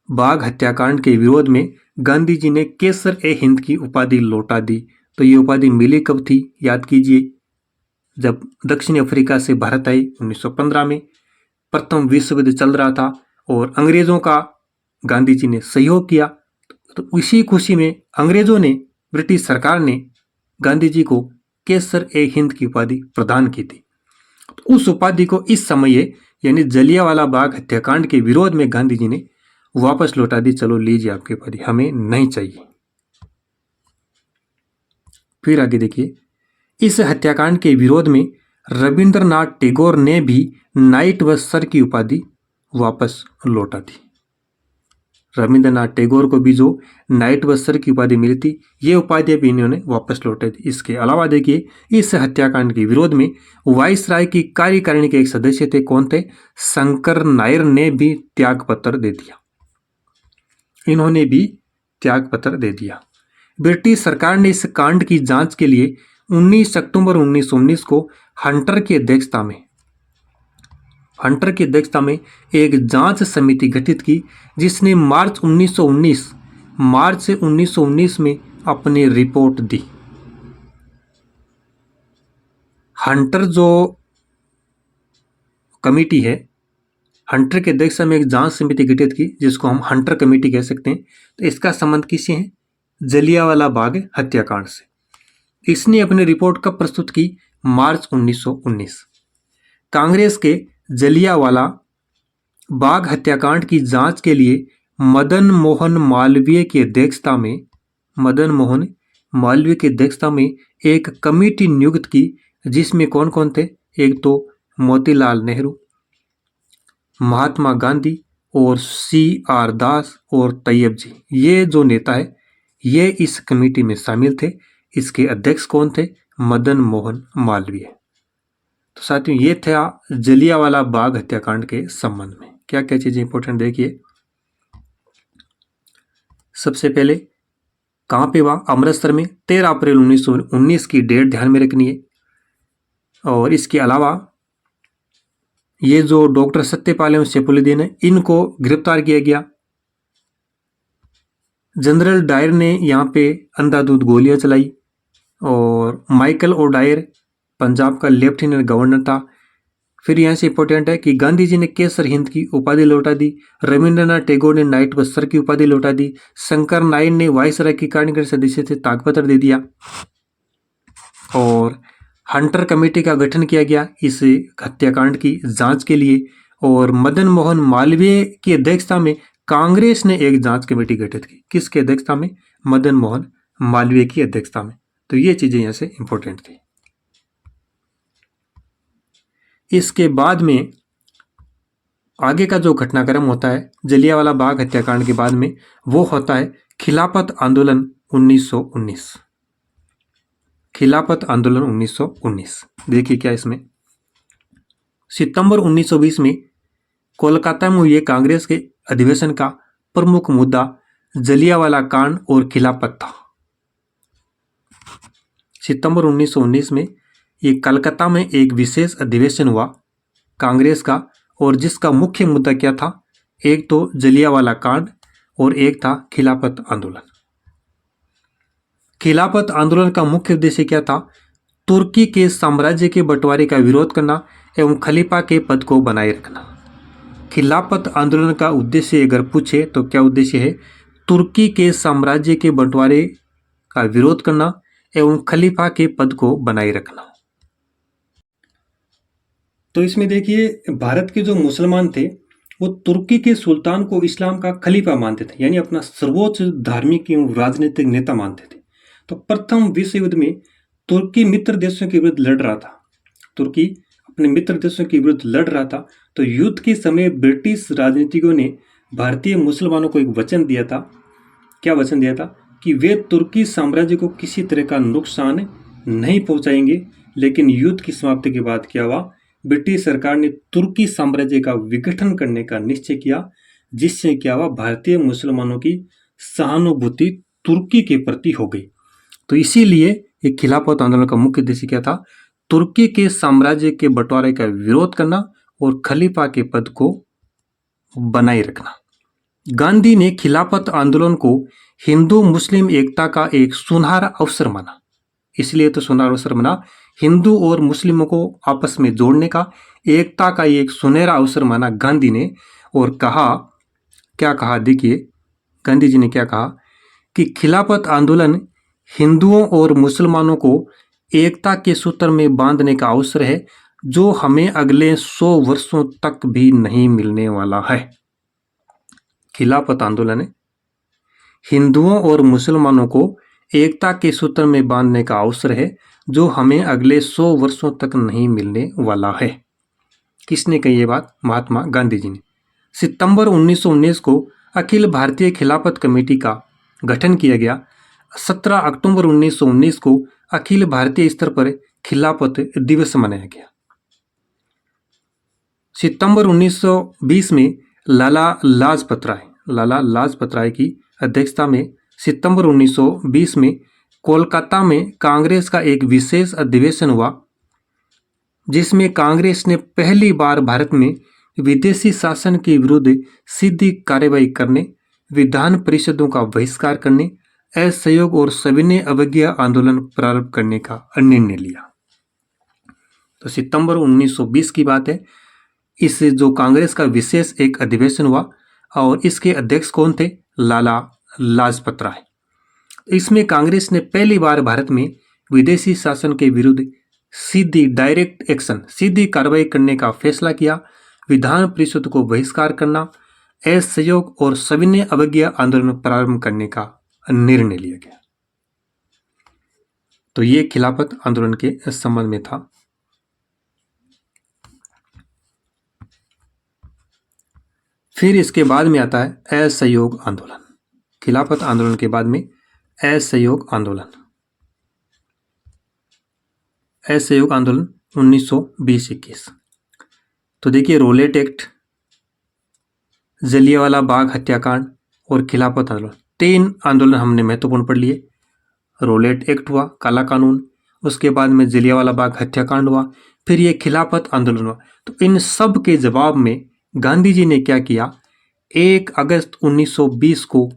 बाग हत्याकांड के विरोध में गांधी जी ने केसर ए हिंद की उपाधि लौटा दी। तो ये उपाधि मिली कब थी? याद कीजिए, जब दक्षिण अफ्रीका से भारत आई 1915 में। प्रथम विश्व युद्ध चल रहा था और अंग्रेजों का गांधी जी ने सहयोग किया, तो इसी खुशी में अंग्रेजों ने, ब्रिटिश सरकार ने गांधी जी को केसर ए हिंद की उपाधि प्रदान की थी। तो उस उपाधि को इस समय यानी जलियांवाला बाग हत्याकांड के विरोध में गांधी जी ने वापस लौटा दी। चलो लीजिए आपकी उपाधि, हमें नहीं चाहिए। फिर आगे देखिए, इस हत्याकांड के विरोध में रविंद्रनाथ टैगोर ने भी नाइट व सर की उपाधि वापस लौटा दी। रविंद्रनाथ टैगोर को भी जो नाइट व सर की उपाधि मिली थी, ये उपाधि भी इन्होंने वापस लौटा दी। इसके अलावा देखिए, इस हत्याकांड के विरोध में वाइसराय की कार्यकारिणी के एक सदस्य थे, कौन थे? शंकर नायर ने भी त्याग पत्र दे दिया। इन्होंने भी त्याग पत्र दे दिया। ब्रिटिश सरकार ने इस कांड की जांच के लिए 19 अक्टूबर 1919 को हंटर की अध्यक्षता में एक जांच समिति गठित की, जिसने मार्च 1919 में अपनी रिपोर्ट दी। हंटर जो कमेटी है, हंटर के अध्यक्षता में एक जांच समिति गठित की, जिसको हम हंटर कमेटी कह सकते हैं। तो इसका संबंध किससे है? जलियांवाला बाग हत्याकांड से। इसने अपनी रिपोर्ट कब प्रस्तुत की? मार्च 1919। कांग्रेस के जलियांवाला बाग हत्याकांड की जांच के लिए मदन मोहन मालवीय की अध्यक्षता में एक कमेटी नियुक्त की, जिसमें कौन कौन थे? एक तो मोतीलाल नेहरू, महात्मा गांधी और CR दास और तैयब जी। ये जो नेता है, ये इस कमेटी में शामिल थे। इसके अध्यक्ष कौन थे? मदन मोहन मालवीय। तो साथियों, ये था जलियांवाला बाग हत्याकांड के संबंध में। क्या क्या चीजें इंपॉर्टेंट देखिए। सबसे पहले कहाँ पे हुआ? अमृतसर में, 13 अप्रैल 1919 की डेट ध्यान में रखनी है। और इसके अलावा ये जो डॉक्टर सत्यपाल एवं सैफुद्दीन है, इनको गिरफ्तार किया गया। जनरल डायर ने यहाँ पे अंधाधुंध गोलियां चलाई और माइकल ओ डायर पंजाब का लेफ्टिनेंट गवर्नर था। फिर यहाँ से इंपॉर्टेंट है कि गांधी जी ने केसर हिंद की उपाधि लौटा दी। रविंद्रनाथ टैगोर ने नाइट व सर की उपाधि लौटा दी। शंकर नायर ने वाइसराय की कार्यकारिणी सदस्य से त्यागपत्र दे दिया और हंटर कमेटी का गठन किया गया इस हत्याकांड की जांच के लिए। और मदन मोहन मालवीय की अध्यक्षता में कांग्रेस ने एक जांच कमेटी गठित की। किसकी अध्यक्षता में? मदन मोहन मालवीय की अध्यक्षता में। तो ये चीजें यहाँ से इंपॉर्टेंट थी। इसके बाद में आगे का जो घटनाक्रम होता है जलियांवाला बाग हत्याकांड के बाद में, वो होता है खिलाफत आंदोलन 1919, खिलाफत आंदोलन 1919। देखिए क्या इसमें, सितंबर 1920 में कोलकाता में हुए कांग्रेस के अधिवेशन का प्रमुख मुद्दा जलियांवाला कांड और खिलाफत था। सितंबर 1919 में ये कलकत्ता में एक विशेष अधिवेशन हुआ कांग्रेस का, और जिसका मुख्य मुद्दा क्या था, एक तो जलियांवाला कांड और एक था खिलाफत आंदोलन। खिलाफत आंदोलन का मुख्य उद्देश्य क्या था, तुर्की के साम्राज्य के बंटवारे का विरोध करना एवं खलीफा के पद को बनाए रखना। खिलाफत आंदोलन का उद्देश्य अगर पूछे तो क्या उद्देश्य है, तुर्की के साम्राज्य के बंटवारे का विरोध करना एवं खलीफा के पद को बनाए रखना। तो इसमें देखिए, भारत के जो मुसलमान थे वो तुर्की के सुल्तान को इस्लाम का खलीफा मानते थे, यानी अपना सर्वोच्च धार्मिक एवं राजनीतिक नेता मानते थे। तो प्रथम विश्व युद्ध में तुर्की मित्र देशों के विरुद्ध लड़ रहा था। तुर्की अपने मित्र देशों के विरुद्ध लड़ रहा था। तो युद्ध के समय ब्रिटिश राजनीतिज्ञों ने भारतीय मुसलमानों को एक वचन दिया था। क्या वचन दिया था, कि वे तुर्की साम्राज्य को किसी तरह का नुकसान नहीं पहुंचाएंगे। लेकिन युद्ध की समाप्ति के बाद क्या हुआ, ब्रिटिश सरकार ने तुर्की साम्राज्य का विघटन करने का निश्चय किया, जिससे क्या हुआ, भारतीय मुसलमानों की सहानुभूति तुर्की के प्रति हो गई। तो इसीलिए ये खिलाफत आंदोलन का मुख्य उद्देश्य क्या था, तुर्की के साम्राज्य के बंटवारे का विरोध करना और खलीफा के पद को बनाए रखना। गांधी ने खिलाफत आंदोलन को हिंदू मुस्लिम एकता का एक सुनहरा अवसर माना। इसलिए तो सुनहरा अवसर माना, हिंदू और मुस्लिमों को आपस में जोड़ने का, एकता का एक सुनहरा अवसर माना गांधी ने। और कहा, क्या कहा, देखिए गांधी जी ने क्या कहा, कि खिलाफत आंदोलन हिंदुओं और मुसलमानों को एकता के सूत्र में बांधने का अवसर है, जो हमें अगले 100 वर्षों तक भी नहीं मिलने वाला है। खिलाफत आंदोलन हिंदुओं और मुसलमानों को एकता के सूत्र में बांधने का अवसर है, जो हमें अगले 100 वर्षों तक नहीं मिलने वाला है। किसने कही ये बात, महात्मा गांधी जी ने। सितंबर 1919 को अखिल भारतीय खिलाफत कमेटी का गठन किया गया। 17 अक्टूबर 1919 को अखिल भारतीय स्तर पर खिलाफत दिवस मनाया गया। सितंबर 1920 में लाला लाजपत राय की अध्यक्षता में सितंबर 1920 में कोलकाता में कांग्रेस का एक विशेष अधिवेशन हुआ, जिसमें कांग्रेस ने पहली बार भारत में विदेशी शासन के विरुद्ध सीधी कार्रवाई करने, विधान परिषदों का बहिष्कार करने, असहयोग और सविनय अवज्ञा आंदोलन प्रारंभ करने का निर्णय लिया। तो सितंबर 1920 की बात है। इस जो कांग्रेस का विशेष एक अधिवेशन हुआ और इसके अध्यक्ष कौन थे, लाला लाजपत राय। इसमें कांग्रेस ने पहली बार भारत में विदेशी शासन के विरुद्ध सीधी डायरेक्ट एक्शन, सीधी कार्रवाई करने का फैसला किया, विधान परिषद को बहिष्कार करना, असहयोग और सविनय अवज्ञा आंदोलन प्रारंभ करने का निर्णय लिया गया। तो ये खिलाफत आंदोलन के संबंध में था। फिर इसके बाद में आता है असहयोग आंदोलन। खिलाफत आंदोलन के बाद में असहयोग आंदोलन। असहयोग आंदोलन 1920-21। तो देखिए, रोलेट एक्ट, जलियांवाला बाग हत्याकांड और खिलाफत आंदोलन, 3 आंदोलन हमने महत्वपूर्ण पढ़ लिए। रोलेट एक्ट हुआ, काला कानून, उसके बाद में जलियांवाला बाग हत्याकांड हुआ, फिर ये खिलाफत आंदोलन हुआ। तो इन सब के जवाब में गांधी जी ने क्या किया, 1 अगस्त 1920 को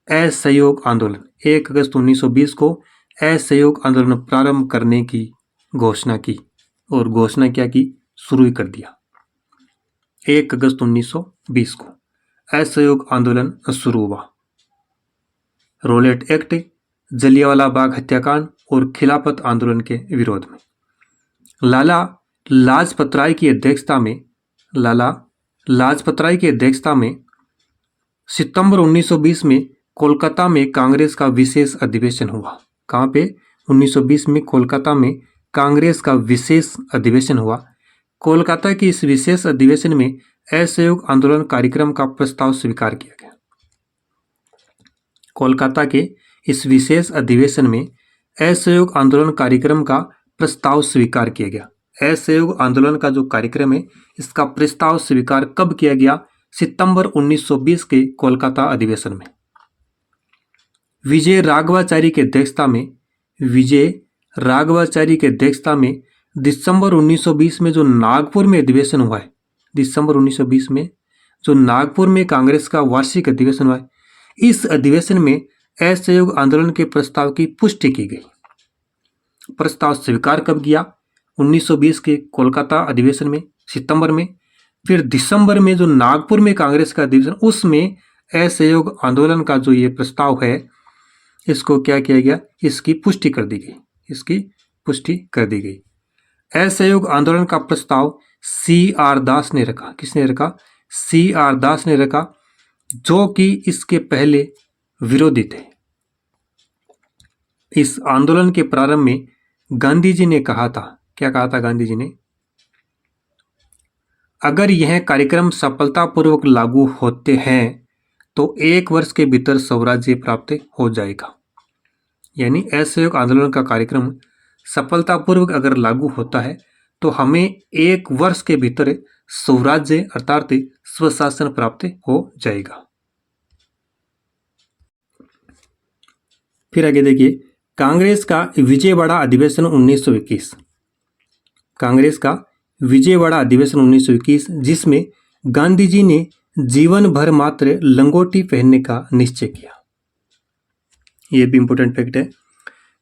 असहयोग आंदोलन, 1 अगस्त 1920 को असहयोग आंदोलन प्रारंभ करने की घोषणा की। और घोषणा क्या की, शुरू कर दिया। 1 अगस्त 1920 को असहयोग आंदोलन शुरू हुआ। रोलेट एक्ट, जलियांवाला बाग हत्याकांड और खिलाफत आंदोलन के विरोध में लाला लाजपत राय की अध्यक्षता में सितंबर 1920 में कोलकाता में कांग्रेस का विशेष अधिवेशन हुआ। कहाँ पे, 1920 में कोलकाता में कांग्रेस का विशेष अधिवेशन हुआ। कोलकाता के इस विशेष अधिवेशन में असहयोग आंदोलन कार्यक्रम का प्रस्ताव स्वीकार किया गया। कोलकाता के इस विशेष अधिवेशन में असहयोग आंदोलन कार्यक्रम का प्रस्ताव स्वीकार किया गया। असहयोग आंदोलन का जो कार्यक्रम है इसका प्रस्ताव स्वीकार कब किया गया? सितंबर 1920 के कोलकाता अधिवेशन में। विजय राघवाचारी के अध्यक्षता में दिसंबर 1920 में जो नागपुर में अधिवेशन हुआ है, दिसंबर 1920 में जो नागपुर में कांग्रेस का वार्षिक अधिवेशन हुआ है, इस अधिवेशन में असहयोग आंदोलन के प्रस्ताव की पुष्टि की गई। प्रस्ताव स्वीकार कब किया? 1920 के कोलकाता अधिवेशन में सितंबर में। फिर दिसंबर में जो नागपुर में कांग्रेस का अधिवेशन, उसमें असहयोग आंदोलन का जो ये प्रस्ताव है इसको क्या किया गया? इसकी पुष्टि कर दी गई। असहयोग आंदोलन का प्रस्ताव C.R. दास ने रखा। किसने रखा? C.R. दास ने रखा, जो कि इसके पहले विरोधी थे। इस आंदोलन के प्रारंभ में गांधी जी ने कहा था, क्या कहा था गांधी जी ने? अगर यह कार्यक्रम सफलतापूर्वक लागू होते हैं तो 1 वर्ष के भीतर स्वराज्य प्राप्त हो जाएगा। यानी असहयोग आंदोलन का कार्यक्रम सफलतापूर्वक अगर लागू होता है तो हमें 1 वर्ष के भीतर स्वराज्य अर्थात स्वशासन प्राप्त हो जाएगा। फिर आगे देखिए, कांग्रेस का विजयवाड़ा अधिवेशन 1921। कांग्रेस का विजयवाड़ा अधिवेशन 1921, जिसमें गांधी जी ने जीवन भर मात्र लंगोटी पहनने का निश्चय किया। यह भी इंपॉर्टेंट फैक्ट है।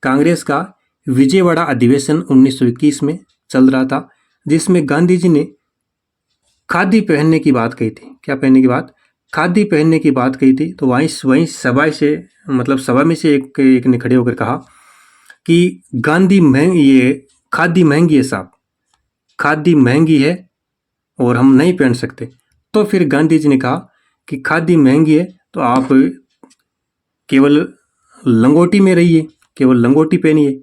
कांग्रेस का विजयवाड़ा अधिवेशन 1921 में चल रहा था, जिसमें गांधी जी ने खादी पहनने की बात कही थी। क्या पहनने की बात? खादी पहनने की बात कही थी। तो वहीं सभा में से एक ने खड़े होकर कहा कि खादी महंगी है साहब, खादी महंगी है और हम नहीं पहन सकते। तो फिर गांधी जी ने कहा कि खादी महंगी है तो आप केवल लंगोटी में रहिए, केवल लंगोटी पहनिए,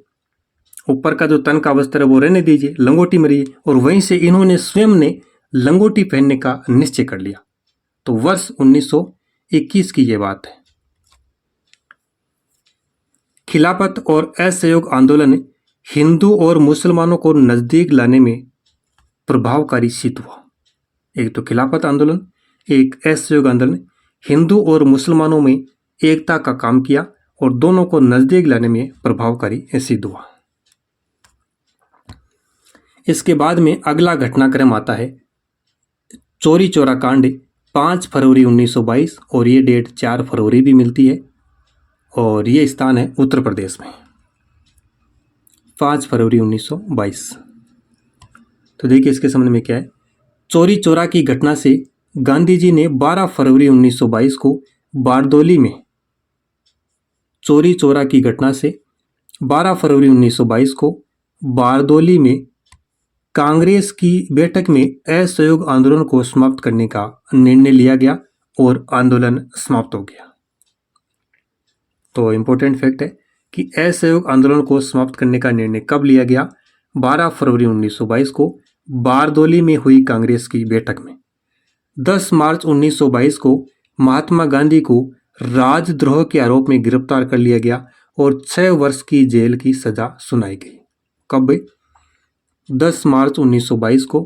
ऊपर का जो तन का वस्त्र है वो रहने दीजिए, लंगोटी में रहिए। और वहीं से इन्होंने स्वयं ने लंगोटी पहनने का निश्चय कर लिया। तो वर्ष 1921 की ये बात है। खिलाफत और असहयोग आंदोलन हिंदू और मुसलमानों को नजदीक लाने में प्रभावकारी सिद्ध हुआ। एक तो खिलाफत आंदोलन, एक असहयोग आंदोलन हिंदू और मुसलमानों में एकता का काम किया और दोनों को नजदीक लाने में प्रभावकारी सिद्ध हुआ। इसके बाद में अगला घटनाक्रम आता है चौरी चौरा कांड 5 फरवरी 1922, और ये डेट 4 फरवरी भी मिलती है और ये स्थान है उत्तर प्रदेश में। 5 फरवरी 1922। तो देखिए इसके संबंध में क्या है। चौरी चौरा की घटना से गांधी जी ने 12 फरवरी 1922 को बारदोली में, चौरी चौरा की घटना से 12 फरवरी 1922 को बारदोली में कांग्रेस की बैठक में असहयोग आंदोलन को समाप्त करने का निर्णय लिया गया और आंदोलन समाप्त हो गया। तो इम्पोर्टेंट फैक्ट है कि असहयोग आंदोलन को समाप्त करने का निर्णय कब लिया गया? 12 फरवरी 1922 को बारदोली में हुई कांग्रेस की बैठक में। 10 मार्च 1922 को महात्मा गांधी को राजद्रोह के आरोप में गिरफ्तार कर लिया गया और 6 वर्ष की जेल की सजा सुनाई गई। कब? 10 मार्च 1922 को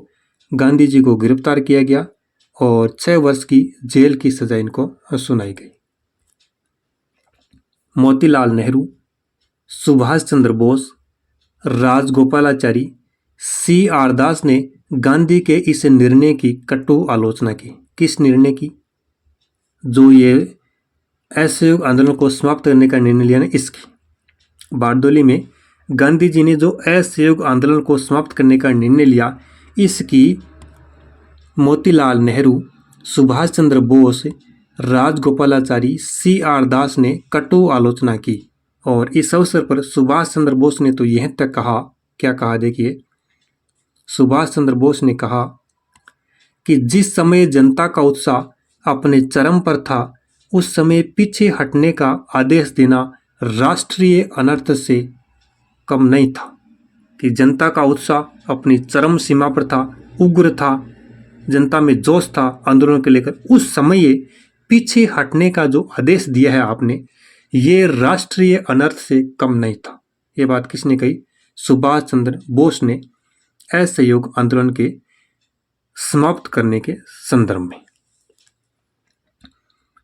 गांधी जी को गिरफ्तार किया गया और 6 वर्ष की जेल की सजा इनको सुनाई गई। मोतीलाल नेहरू, सुभाष चंद्र बोस, राजगोपालाचारी, C.R. दास ने गांधी के इस निर्णय की कटु आलोचना की। किस निर्णय की? जो ये असहयोग आंदोलन को समाप्त करने का निर्णय लिया ना, इसकी। बारदोली में गांधी जी ने जो असहयोग आंदोलन को समाप्त करने का निर्णय लिया, इसकी मोतीलाल नेहरू, सुभाष चंद्र बोस, राजगोपालाचारी, C.R. दास ने कटु आलोचना की। और इस अवसर पर सुभाष चंद्र बोस ने तो यह तक कहा, क्या कहा देखिए, सुभाष चंद्र बोस ने कहा कि जिस समय जनता का उत्साह अपने चरम पर था, उस समय पीछे हटने का आदेश देना राष्ट्रीय अनर्थ से कम नहीं था। कि जनता का उत्साह अपनी चरम सीमा पर था, उग्र था, जनता में जोश था आंदोलन को लेकर, उस समय पीछे हटने का जो आदेश दिया है आपने, ये राष्ट्रीय अनर्थ से कम नहीं था। ये बात किसने कही? सुभाष चंद्र बोस ने असहयोग आंदोलन के समाप्त करने के संदर्भ में।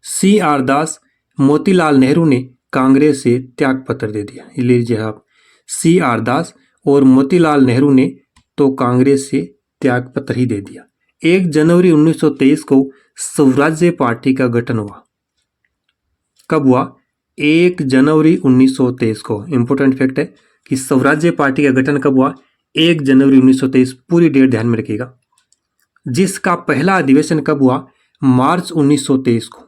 C.R. दास, मोतीलाल नेहरू ने कांग्रेस से त्याग पत्र दे दिया। लीजिए आप, C.R. दास और मोतीलाल नेहरू ने तो कांग्रेस से त्याग पत्र ही दे दिया। 1 जनवरी 1923 को स्वराज्य पार्टी का गठन हुआ। कब हुआ? 1 जनवरी 1923 को। इंपॉर्टेंट फैक्ट है कि स्वराज्य पार्टी का गठन कब हुआ? 1 जनवरी 1923। पूरी डेट ध्यान में रखिएगा। जिसका पहला अधिवेशन कब हुआ? मार्च 1923 को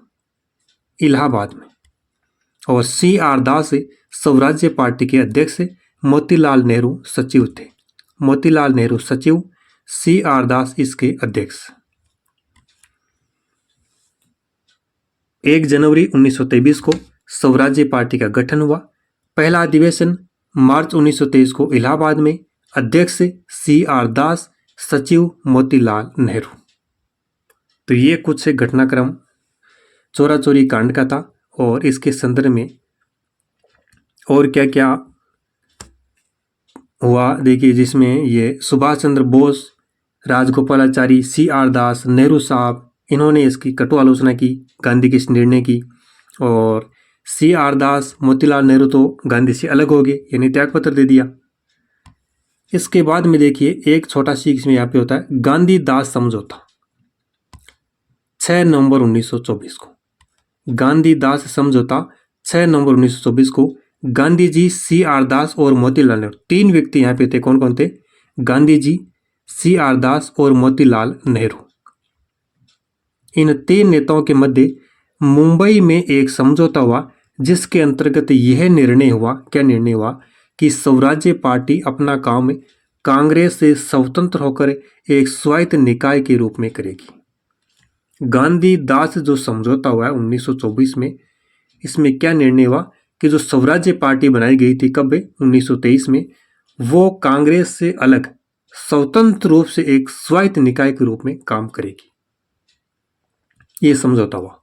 इलाहाबाद में। और C.R. दास स्वराज्य पार्टी के अध्यक्ष, मोतीलाल नेहरू सचिव थे। मोतीलाल नेहरू सचिव, C.R. दास इसके अध्यक्ष। 1 जनवरी 1923 को स्वराज्य पार्टी का गठन हुआ। पहला अधिवेशन मार्च 1923 को इलाहाबाद में। अध्यक्ष C.R. दास, सचिव मोतीलाल नेहरू। तो ये कुछ से घटनाक्रम चोरा चोरी कांड का था और इसके संदर्भ में और क्या क्या हुआ देखिए, जिसमें ये सुभाष चंद्र बोस, राजगोपालाचारी, C.R. दास, नेहरू साहब, इन्होंने इसकी कटु आलोचना की, गांधी के इस निर्णय की। और C.R. दास, मोतीलाल नेहरू तो गांधी से अलग हो गए, यानी त्याग पत्र दे दिया। इसके बाद में देखिए एक छोटा सी इसमें यहाँ पे होता है गांधी दास समझौता। 6 नवंबर 1924 को गांधी दास समझौता। 6 नवंबर 1924 को गांधी जी, C.R. दास और मोतीलाल नेहरू, 3 व्यक्ति यहाँ पे थे। कौन कौन थे? गांधी जी, C.R. दास और मोतीलाल नेहरू। इन 3 नेताओं के मध्य मुंबई में एक समझौता हुआ, जिसके अंतर्गत यह निर्णय हुआ, क्या निर्णय हुआ, कि स्वराज्य पार्टी अपना काम कांग्रेस से स्वतंत्र होकर एक स्वायत्त निकाय के रूप में करेगी। गांधी दास जो समझौता हुआ है 1924 में, इसमें क्या निर्णय हुआ कि जो स्वराज्य पार्टी बनाई गई थी कब? 1923 में, वो कांग्रेस से अलग स्वतंत्र रूप से एक स्वायत्त निकाय के रूप में काम करेगी। ये समझौता हुआ।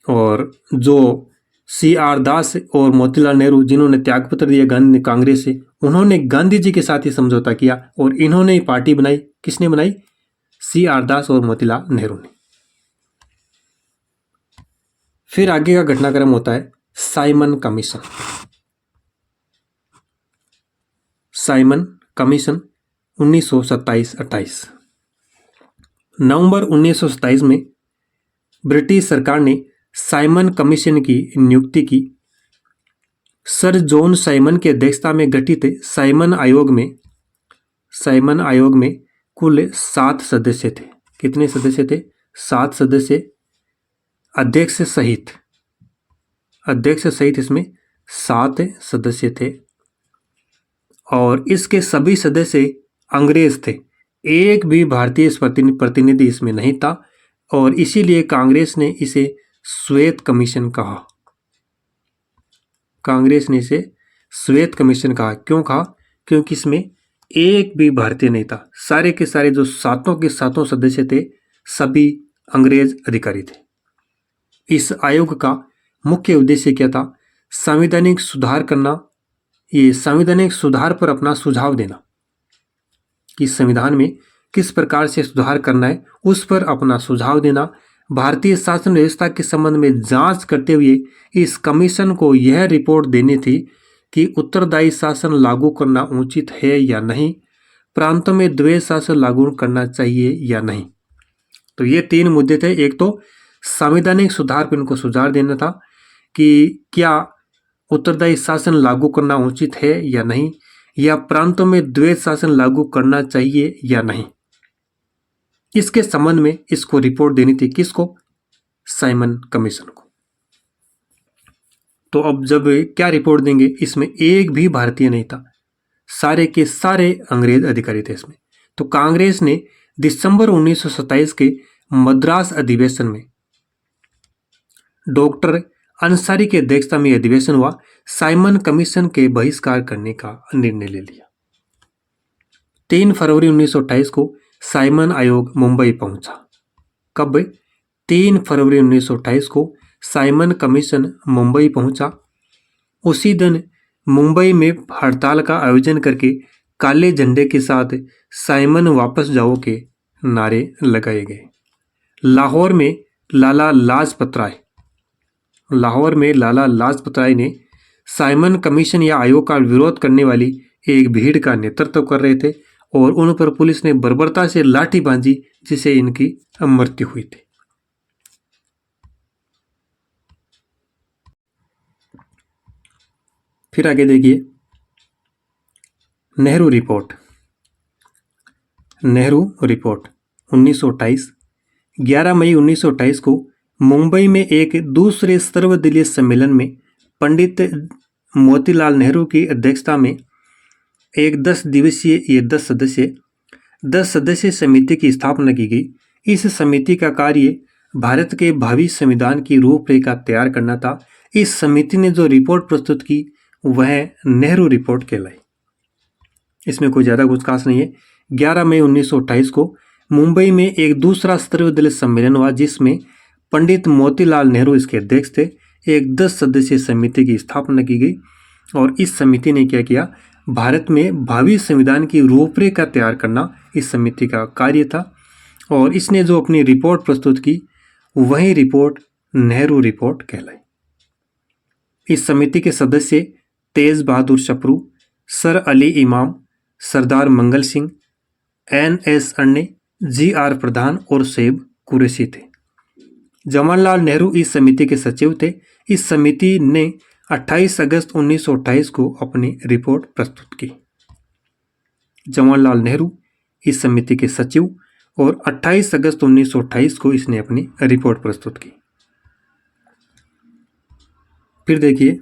और जो C.R. दास और मोतीलाल नेहरू, जिन्होंने त्यागपत्र दिया गांधी कांग्रेस से, उन्होंने गांधी जी के साथ ही समझौता किया और इन्होंने पार्टी बनाई। किसने बनाई? C.R. दास और मोतीलाल नेहरू ने। फिर आगे का घटनाक्रम होता है साइमन कमीशन। Simon commission 1927-28। नवंबर 1927 में ब्रिटिश सरकार ने साइमन कमीशन की नियुक्ति की। सर जॉन साइमन की अध्यक्षता में गठित साइमन आयोग में कुल 7 सदस्य थे। कितने सदस्य थे? 7 सदस्य, अध्यक्ष सहित इसमें 7 सदस्य थे। और इसके सभी सदस्य अंग्रेज थे। एक भी भारतीय प्रतिनिधि इसमें नहीं था और इसीलिए कांग्रेस ने इसे श्वेत कमीशन कहा। कांग्रेस ने इसे श्वेत कमीशन कहा। क्यों कहा? क्योंकि इसमें एक भी भारतीय नहीं था। सारे के सारे जो 7 के 7 सदस्य थे, सभी अंग्रेज अधिकारी थे। इस आयोग का मुख्य उद्देश्य क्या था? संवैधानिक सुधार करना। ये संवैधानिक सुधार पर अपना सुझाव देना कि संविधान में किस प्रकार से सुधार करना है, उस पर अपना सुझाव देना। भारतीय शासन व्यवस्था के संबंध में जांच करते हुए इस कमीशन को यह रिपोर्ट देनी थी कि उत्तरदायी शासन लागू करना उचित है या नहीं, प्रांतों में द्वैध शासन लागू करना चाहिए या नहीं। तो ये 3 मुद्दे थे। एक तो संवैधानिक सुधार पर इनको सुझाव देना था कि क्या उत्तरदायी शासन लागू करना उचित है या नहीं, या प्रांतों में द्वैध शासन लागू करना चाहिए या नहीं। इसके संबंध में इसको रिपोर्ट देनी थी। किसको? साइमन कमीशन को। तो अब जब क्या रिपोर्ट देंगे? इसमें एक भी भारतीय नहीं था, सारे के सारे अंग्रेज अधिकारी थे इसमें। तो कांग्रेस ने दिसंबर 1927 के मद्रास अधिवेशन में डॉक्टर अंसारी की अध्यक्षता में अधिवेशन हुआ, साइमन कमीशन के बहिष्कार करने का निर्णय ले लिया। 3 फरवरी 1928 को साइमन आयोग मुंबई पहुंचा। कब? 3 फरवरी 1928 को साइमन कमीशन मुंबई पहुंचा। उसी दिन मुंबई में हड़ताल का आयोजन करके काले झंडे के साथ साइमन वापस जाओ के नारे लगाए गए। लाहौर में लाला लाजपत राय ने साइमन कमीशन या आयोग का विरोध करने वाली एक भीड़ का नेतृत्व कर रहे थे और उन पर पुलिस ने बर्बरता से लाठी बांधी, जिससे इनकी मृत्यु हुई थी। फिर आगे देखिए, नेहरू रिपोर्ट 1928। 11 मई 1928 को मुंबई में एक दूसरे सर्वदलीय सम्मेलन में पंडित मोतीलाल नेहरू की अध्यक्षता में एक 10 सदस्यीय समिति की स्थापना की गई। इस समिति का कार्य भारत के भावी संविधान की रूपरेखा तैयार करना था। इस समिति ने जो रिपोर्ट प्रस्तुत की वह नेहरू रिपोर्ट कहलाई। इसमें कोई ज़्यादा कुछ खास नहीं है। 11 मई 1928 को मुंबई में एक दूसरा सर्वदलीय सम्मेलन हुआ, जिसमें पंडित मोतीलाल नेहरू इसके अध्यक्ष थे। एक 10 सदस्यीय समिति की स्थापना की गई और इस समिति ने क्या किया, भारत में भावी संविधान की रूपरेखा तैयार करना इस समिति का कार्य था। और इसने जो अपनी रिपोर्ट प्रस्तुत की वही रिपोर्ट नेहरू रिपोर्ट कहलाई। इस समिति के सदस्य तेज बहादुर चपरू, सर अली इमाम, सरदार मंगल सिंह, NS अन्ने, GR प्रधान और सैयद कुरैशी थे। जवाहरलाल नेहरू इस समिति के सचिव थे। इस समिति ने 28 अगस्त 1928 को अपनी रिपोर्ट प्रस्तुत की। जवाहरलाल नेहरू इस समिति के सचिव और 28 अगस्त 1928 को इसने अपनी रिपोर्ट प्रस्तुत की। फिर देखिए,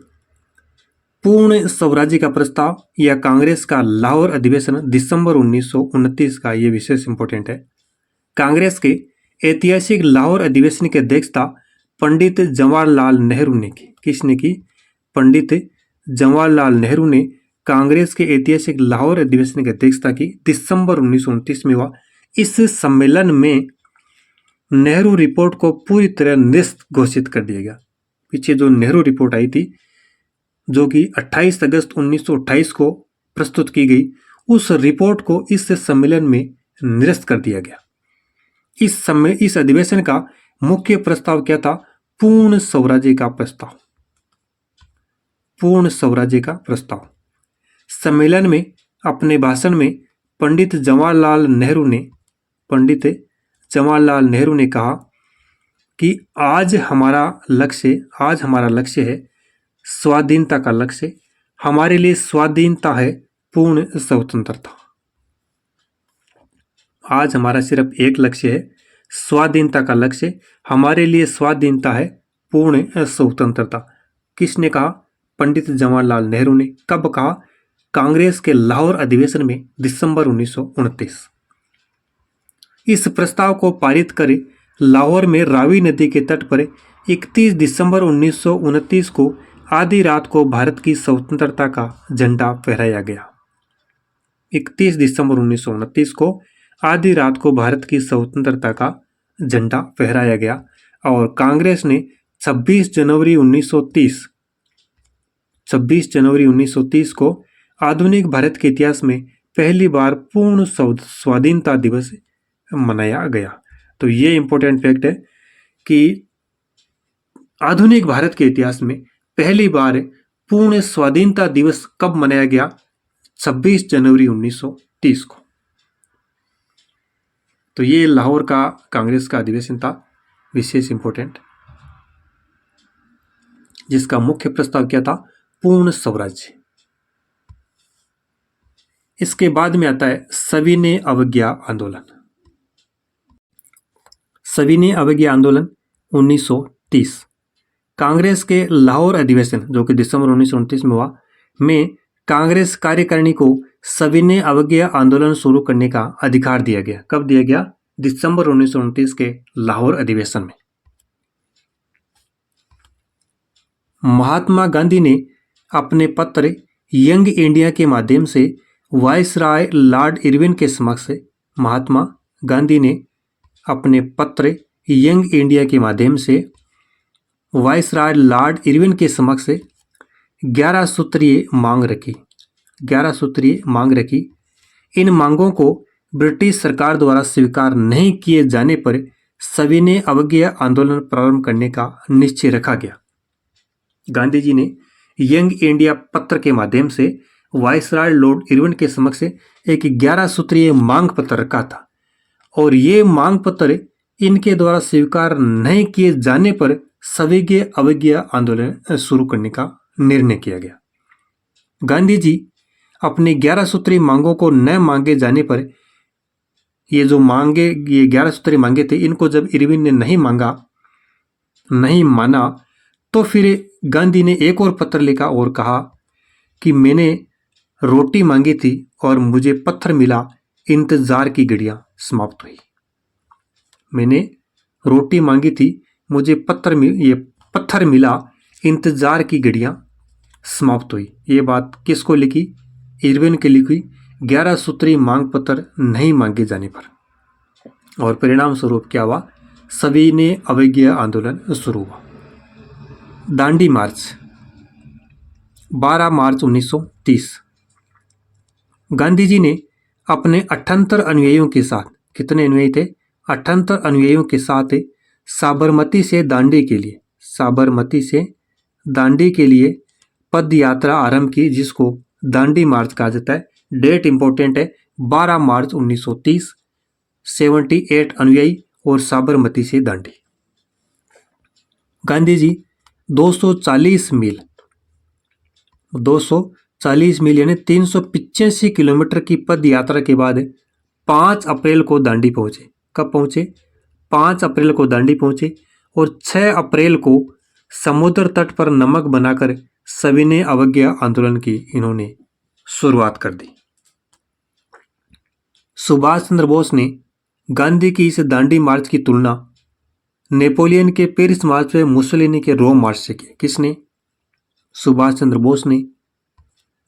पूर्ण स्वराज्य का प्रस्ताव या कांग्रेस का लाहौर अधिवेशन दिसंबर 1929 का, ये विशेष इंपॉर्टेंट है। कांग्रेस के ऐतिहासिक लाहौर अधिवेशन की अध्यक्षता पंडित जवाहरलाल नेहरू ने की। किसने की? पंडित जवाहरलाल नेहरू ने कांग्रेस के ऐतिहासिक लाहौर अधिवेशन की अध्यक्षता की। दिसंबर 1929 में हुआ। इस सम्मेलन में नेहरू रिपोर्ट को पूरी तरह निरस्त घोषित कर दिया गया। पीछे जो नेहरू रिपोर्ट आई थी, जो कि 28 अगस्त 1928 को प्रस्तुत की गई, उस रिपोर्ट को इस सम्मेलन में निरस्त कर दिया गया। इस अधिवेशन का मुख्य प्रस्ताव क्या था? पूर्ण स्वराज्य का प्रस्ताव। पूर्ण स्वराज्य का प्रस्ताव। सम्मेलन में अपने भाषण में पंडित जवाहरलाल नेहरू ने कहा कि आज हमारा लक्ष्य है स्वाधीनता का लक्ष्य। हमारे लिए स्वाधीनता है पूर्ण स्वतंत्रता। आज हमारा सिर्फ एक लक्ष्य है, स्वाधीनता का लक्ष्य। हमारे लिए स्वाधीनता है पूर्ण स्वतंत्रता। किसने कहा? पंडित जवाहरलाल नेहरू ने। कब कहा? कांग्रेस के लाहौर अधिवेशन में दिसंबर 1929। इस प्रस्ताव को पारित कर लाहौर में रावी नदी के तट पर 31 दिसंबर 1929 को आधी रात को भारत की स्वतंत्रता का झंडा फहराया गया। 31 दिसंबर 1929 को आधी रात को भारत की स्वतंत्रता का झंडा फहराया गया और कांग्रेस ने 26 जनवरी 1930 को आधुनिक भारत के इतिहास में पहली बार पूर्ण स्वाधीनता दिवस मनाया गया। तो ये इंपॉर्टेंट फैक्ट है कि आधुनिक भारत के इतिहास में पहली बार पूर्ण स्वाधीनता दिवस कब मनाया गया? 26 जनवरी 1930 को। तो ये लाहौर का कांग्रेस का अधिवेशन था, विशेष इंपॉर्टेंट, जिसका मुख्य प्रस्ताव क्या था? पूर्ण स्वराज्य। इसके बाद में आता है सविनय अवज्ञा आंदोलन। सविनय अवज्ञा आंदोलन 1930। कांग्रेस के लाहौर अधिवेशन, जो कि दिसंबर 1929 में हुआ, में कांग्रेस कार्यकारिणी को सविनय अवज्ञा आंदोलन शुरू करने का अधिकार दिया गया। कब दिया गया? दिसंबर 1929 के लाहौर अधिवेशन में। महात्मा गांधी ने अपने पत्र यंग इंडिया के माध्यम से वायसराय लॉर्ड इरविन के समक्ष महात्मा गांधी ने अपने पत्र यंग इंडिया के माध्यम से वायसराय लॉर्ड इरविन के समक्ष 11 सूत्रीय मांग रखी। 11 सूत्रीय मांग रखी। इन मांगों को ब्रिटिश सरकार द्वारा स्वीकार नहीं किए जाने पर सविनय अवज्ञा आंदोलन प्रारंभ करने का निश्चय रखा गया। गांधी जी ने यंग इंडिया पत्र के माध्यम से वायसराय लॉर्ड इरविन के समक्ष एक 11 सूत्रीय मांग पत्र रखा था और ये मांग पत्र इनके द्वारा स्वीकार नहीं किए जाने पर सविनय अवज्ञा आंदोलन शुरू करने का निर्णय किया गया। गांधी जी अपनी 11 सूत्रीय मांगों को न मांगे जाने पर ये 11 सूत्रीय मांगे थे, इनको जब इरविन ने नहीं माना तो फिर गांधी ने एक और पत्र लिखा और कहा कि मैंने रोटी मांगी थी और मुझे पत्थर मिला, इंतजार की घड़ियां समाप्त हुई। मैंने रोटी मांगी थी, मुझे पत्थर मिला, इंतजार की घड़ियां समाप्त हुई। ये बात किसको लिखी? इरविन के लिखी 11 सूत्रीय मांग पत्र नहीं मांगे जाने पर। और परिणाम स्वरूप क्या हुआ? सविनय अवज्ञा आंदोलन शुरू हुआ। दांडी मार्च 12 मार्च 1930। गांधी जी ने अपने 78 अनुयायियों के साथ, कितने अनुयायी थे? 78 अनुयायियों के साथ साबरमती से दांडी के लिए पद यात्रा आरंभ की, जिसको दांडी मार्च कहा जाता है। डेट इंपॉर्टेंट है, 12 मार्च 1930। 78 अनुयायी और साबरमती से दांडी। गांधी जी 240 मील यानी 385 किलोमीटर की पद यात्रा के बाद 5 अप्रैल को दांडी पहुंचे। कब पहुंचे? 5 अप्रैल को दांडी पहुंचे और 6 अप्रैल को समुद्र तट पर नमक बनाकर सविनय अवज्ञा आंदोलन की इन्होंने शुरुआत कर दी। सुभाष चंद्र बोस ने गांधी की इस दांडी मार्च की तुलना नेपोलियन के पेरिस मार्च में मुसोलिनी के रोम मार्च से की। किसने? सुभाष चंद्र बोस ने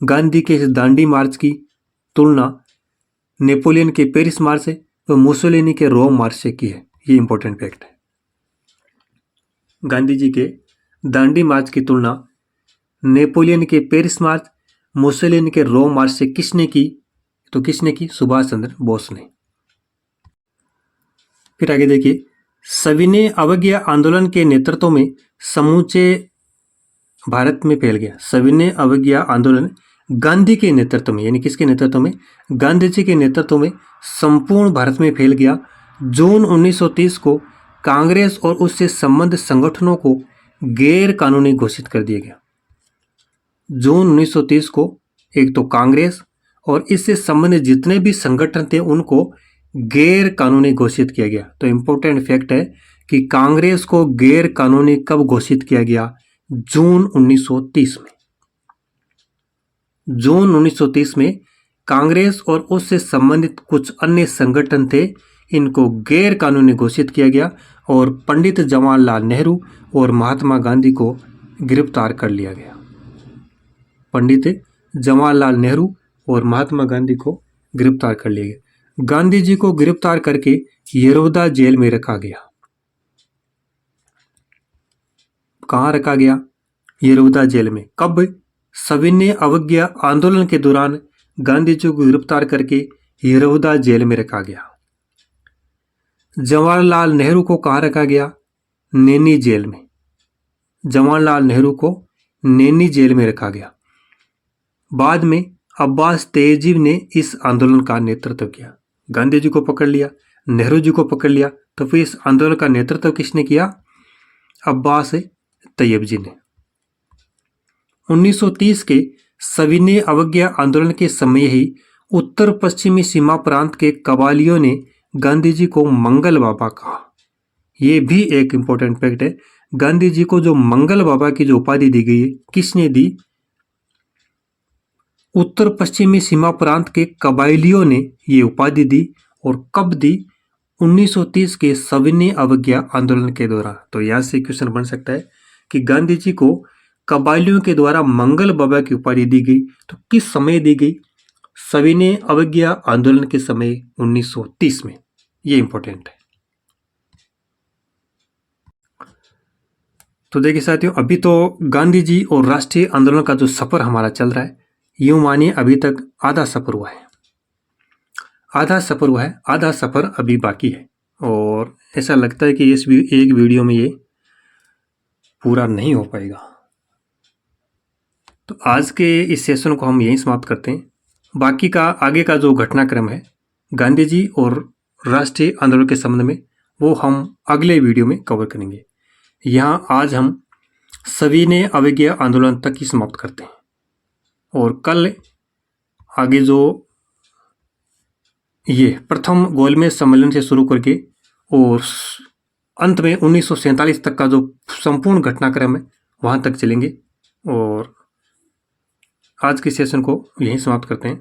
गांधी के इस दांडी मार्च की तुलना नेपोलियन के पेरिस मार्च से व मुसोलिनी के रोम मार्च से की है। ये इंपॉर्टेंट फैक्ट है। गांधी जी के दांडी मार्च की तुलना नेपोलियन के पेरिस मार्च, मुसोलिनी के रोम मार्च से किसने की? तो किसने की? सुभाष चंद्र बोस ने। फिर आगे देखिए, सविनय अवज्ञा आंदोलन के नेतृत्व में समूचे भारत में फैल गया। सविनय अवज्ञा आंदोलन गांधी के नेतृत्व में, यानी किसके नेतृत्व में? गांधी जी के नेतृत्व में संपूर्ण भारत में फैल गया। जून 1930 को कांग्रेस और उससे संबद्ध संगठनों को गैर कानूनी घोषित कर दिया गया। जून 1930 को एक तो कांग्रेस और इससे संबंधित जितने भी संगठन थे उनको गैर कानूनी घोषित किया गया। तो इंपॉर्टेंट फैक्ट है कि कांग्रेस को गैर कानूनी कब घोषित किया गया? जून 1930 में। जून 1930 में कांग्रेस और उससे संबंधित कुछ अन्य संगठन थे, इनको गैर कानूनी घोषित किया गया और पंडित जवाहरलाल नेहरू और महात्मा गांधी को गिरफ्तार कर लिया गया। पंडित जवाहरलाल नेहरू और महात्मा गांधी को गिरफ्तार कर लिया गया। गांधी जी को गिरफ्तार करके यरोदा जेल में रखा गया। कहाँ रखा गया? यरोदा जेल में। कब? सविनय अवज्ञा आंदोलन के दौरान गांधी जी को गिरफ्तार करके यरोदा जेल में रखा गया। जवाहरलाल नेहरू को कहाँ रखा गया? नैनी जेल में। जवाहरलाल नेहरू को नैनी जेल में रखा गया। बाद में अब्बास तेजीब ने इस आंदोलन का नेतृत्व किया। गांधी जी को पकड़ लिया, नेहरू जी को पकड़ लिया, तो फिर इस आंदोलन का नेतृत्व किसने किया? अब्बास तैयब जी ने। 1930 के सविनय अवज्ञा आंदोलन के समय ही उत्तर पश्चिमी सीमा प्रांत के कबालियों ने गांधी जी को मंगल बाबा कहा। यह भी एक इंपॉर्टेंट फैक्ट है। गांधी जी को जो मंगल बाबा की जो उपाधि दी गई है, किसने दी? उत्तर पश्चिमी सीमा प्रांत के कबायलियों ने ये उपाधि दी। और कब दी? 1930 के सविनय अवज्ञा आंदोलन के दौरान। तो यहां से क्वेश्चन बन सकता है कि गांधी जी को कबायलियों के द्वारा मंगल बाबा की उपाधि दी गई, तो किस समय दी गई? सविनय अवज्ञा आंदोलन के समय 1930 में। ये इंपॉर्टेंट है। तो देखिए साथियों, अभी तो गांधी जी और राष्ट्रीय आंदोलन का जो सफ़र हमारा चल रहा है, यूँ मानिए अभी तक आधा सफ़र हुआ है। आधा सफ़र हुआ है, आधा सफ़र अभी बाकी है। और ऐसा लगता है कि इस एक वीडियो में ये पूरा नहीं हो पाएगा। तो आज के इस सेशन को हम यहीं समाप्त करते हैं। बाकी का आगे का जो घटनाक्रम है गांधी जी और राष्ट्रीय आंदोलन के संबंध में, वो हम अगले वीडियो में कवर करेंगे। यहाँ आज हम सविनय अवज्ञा आंदोलन तक ही समाप्त करते हैं और कल आगे जो ये प्रथम गोलमेज सम्मेलन से शुरू करके और अंत में 1947 तक का जो संपूर्ण घटनाक्रम है वहाँ तक चलेंगे। और आज के सेशन को यहीं समाप्त करते हैं।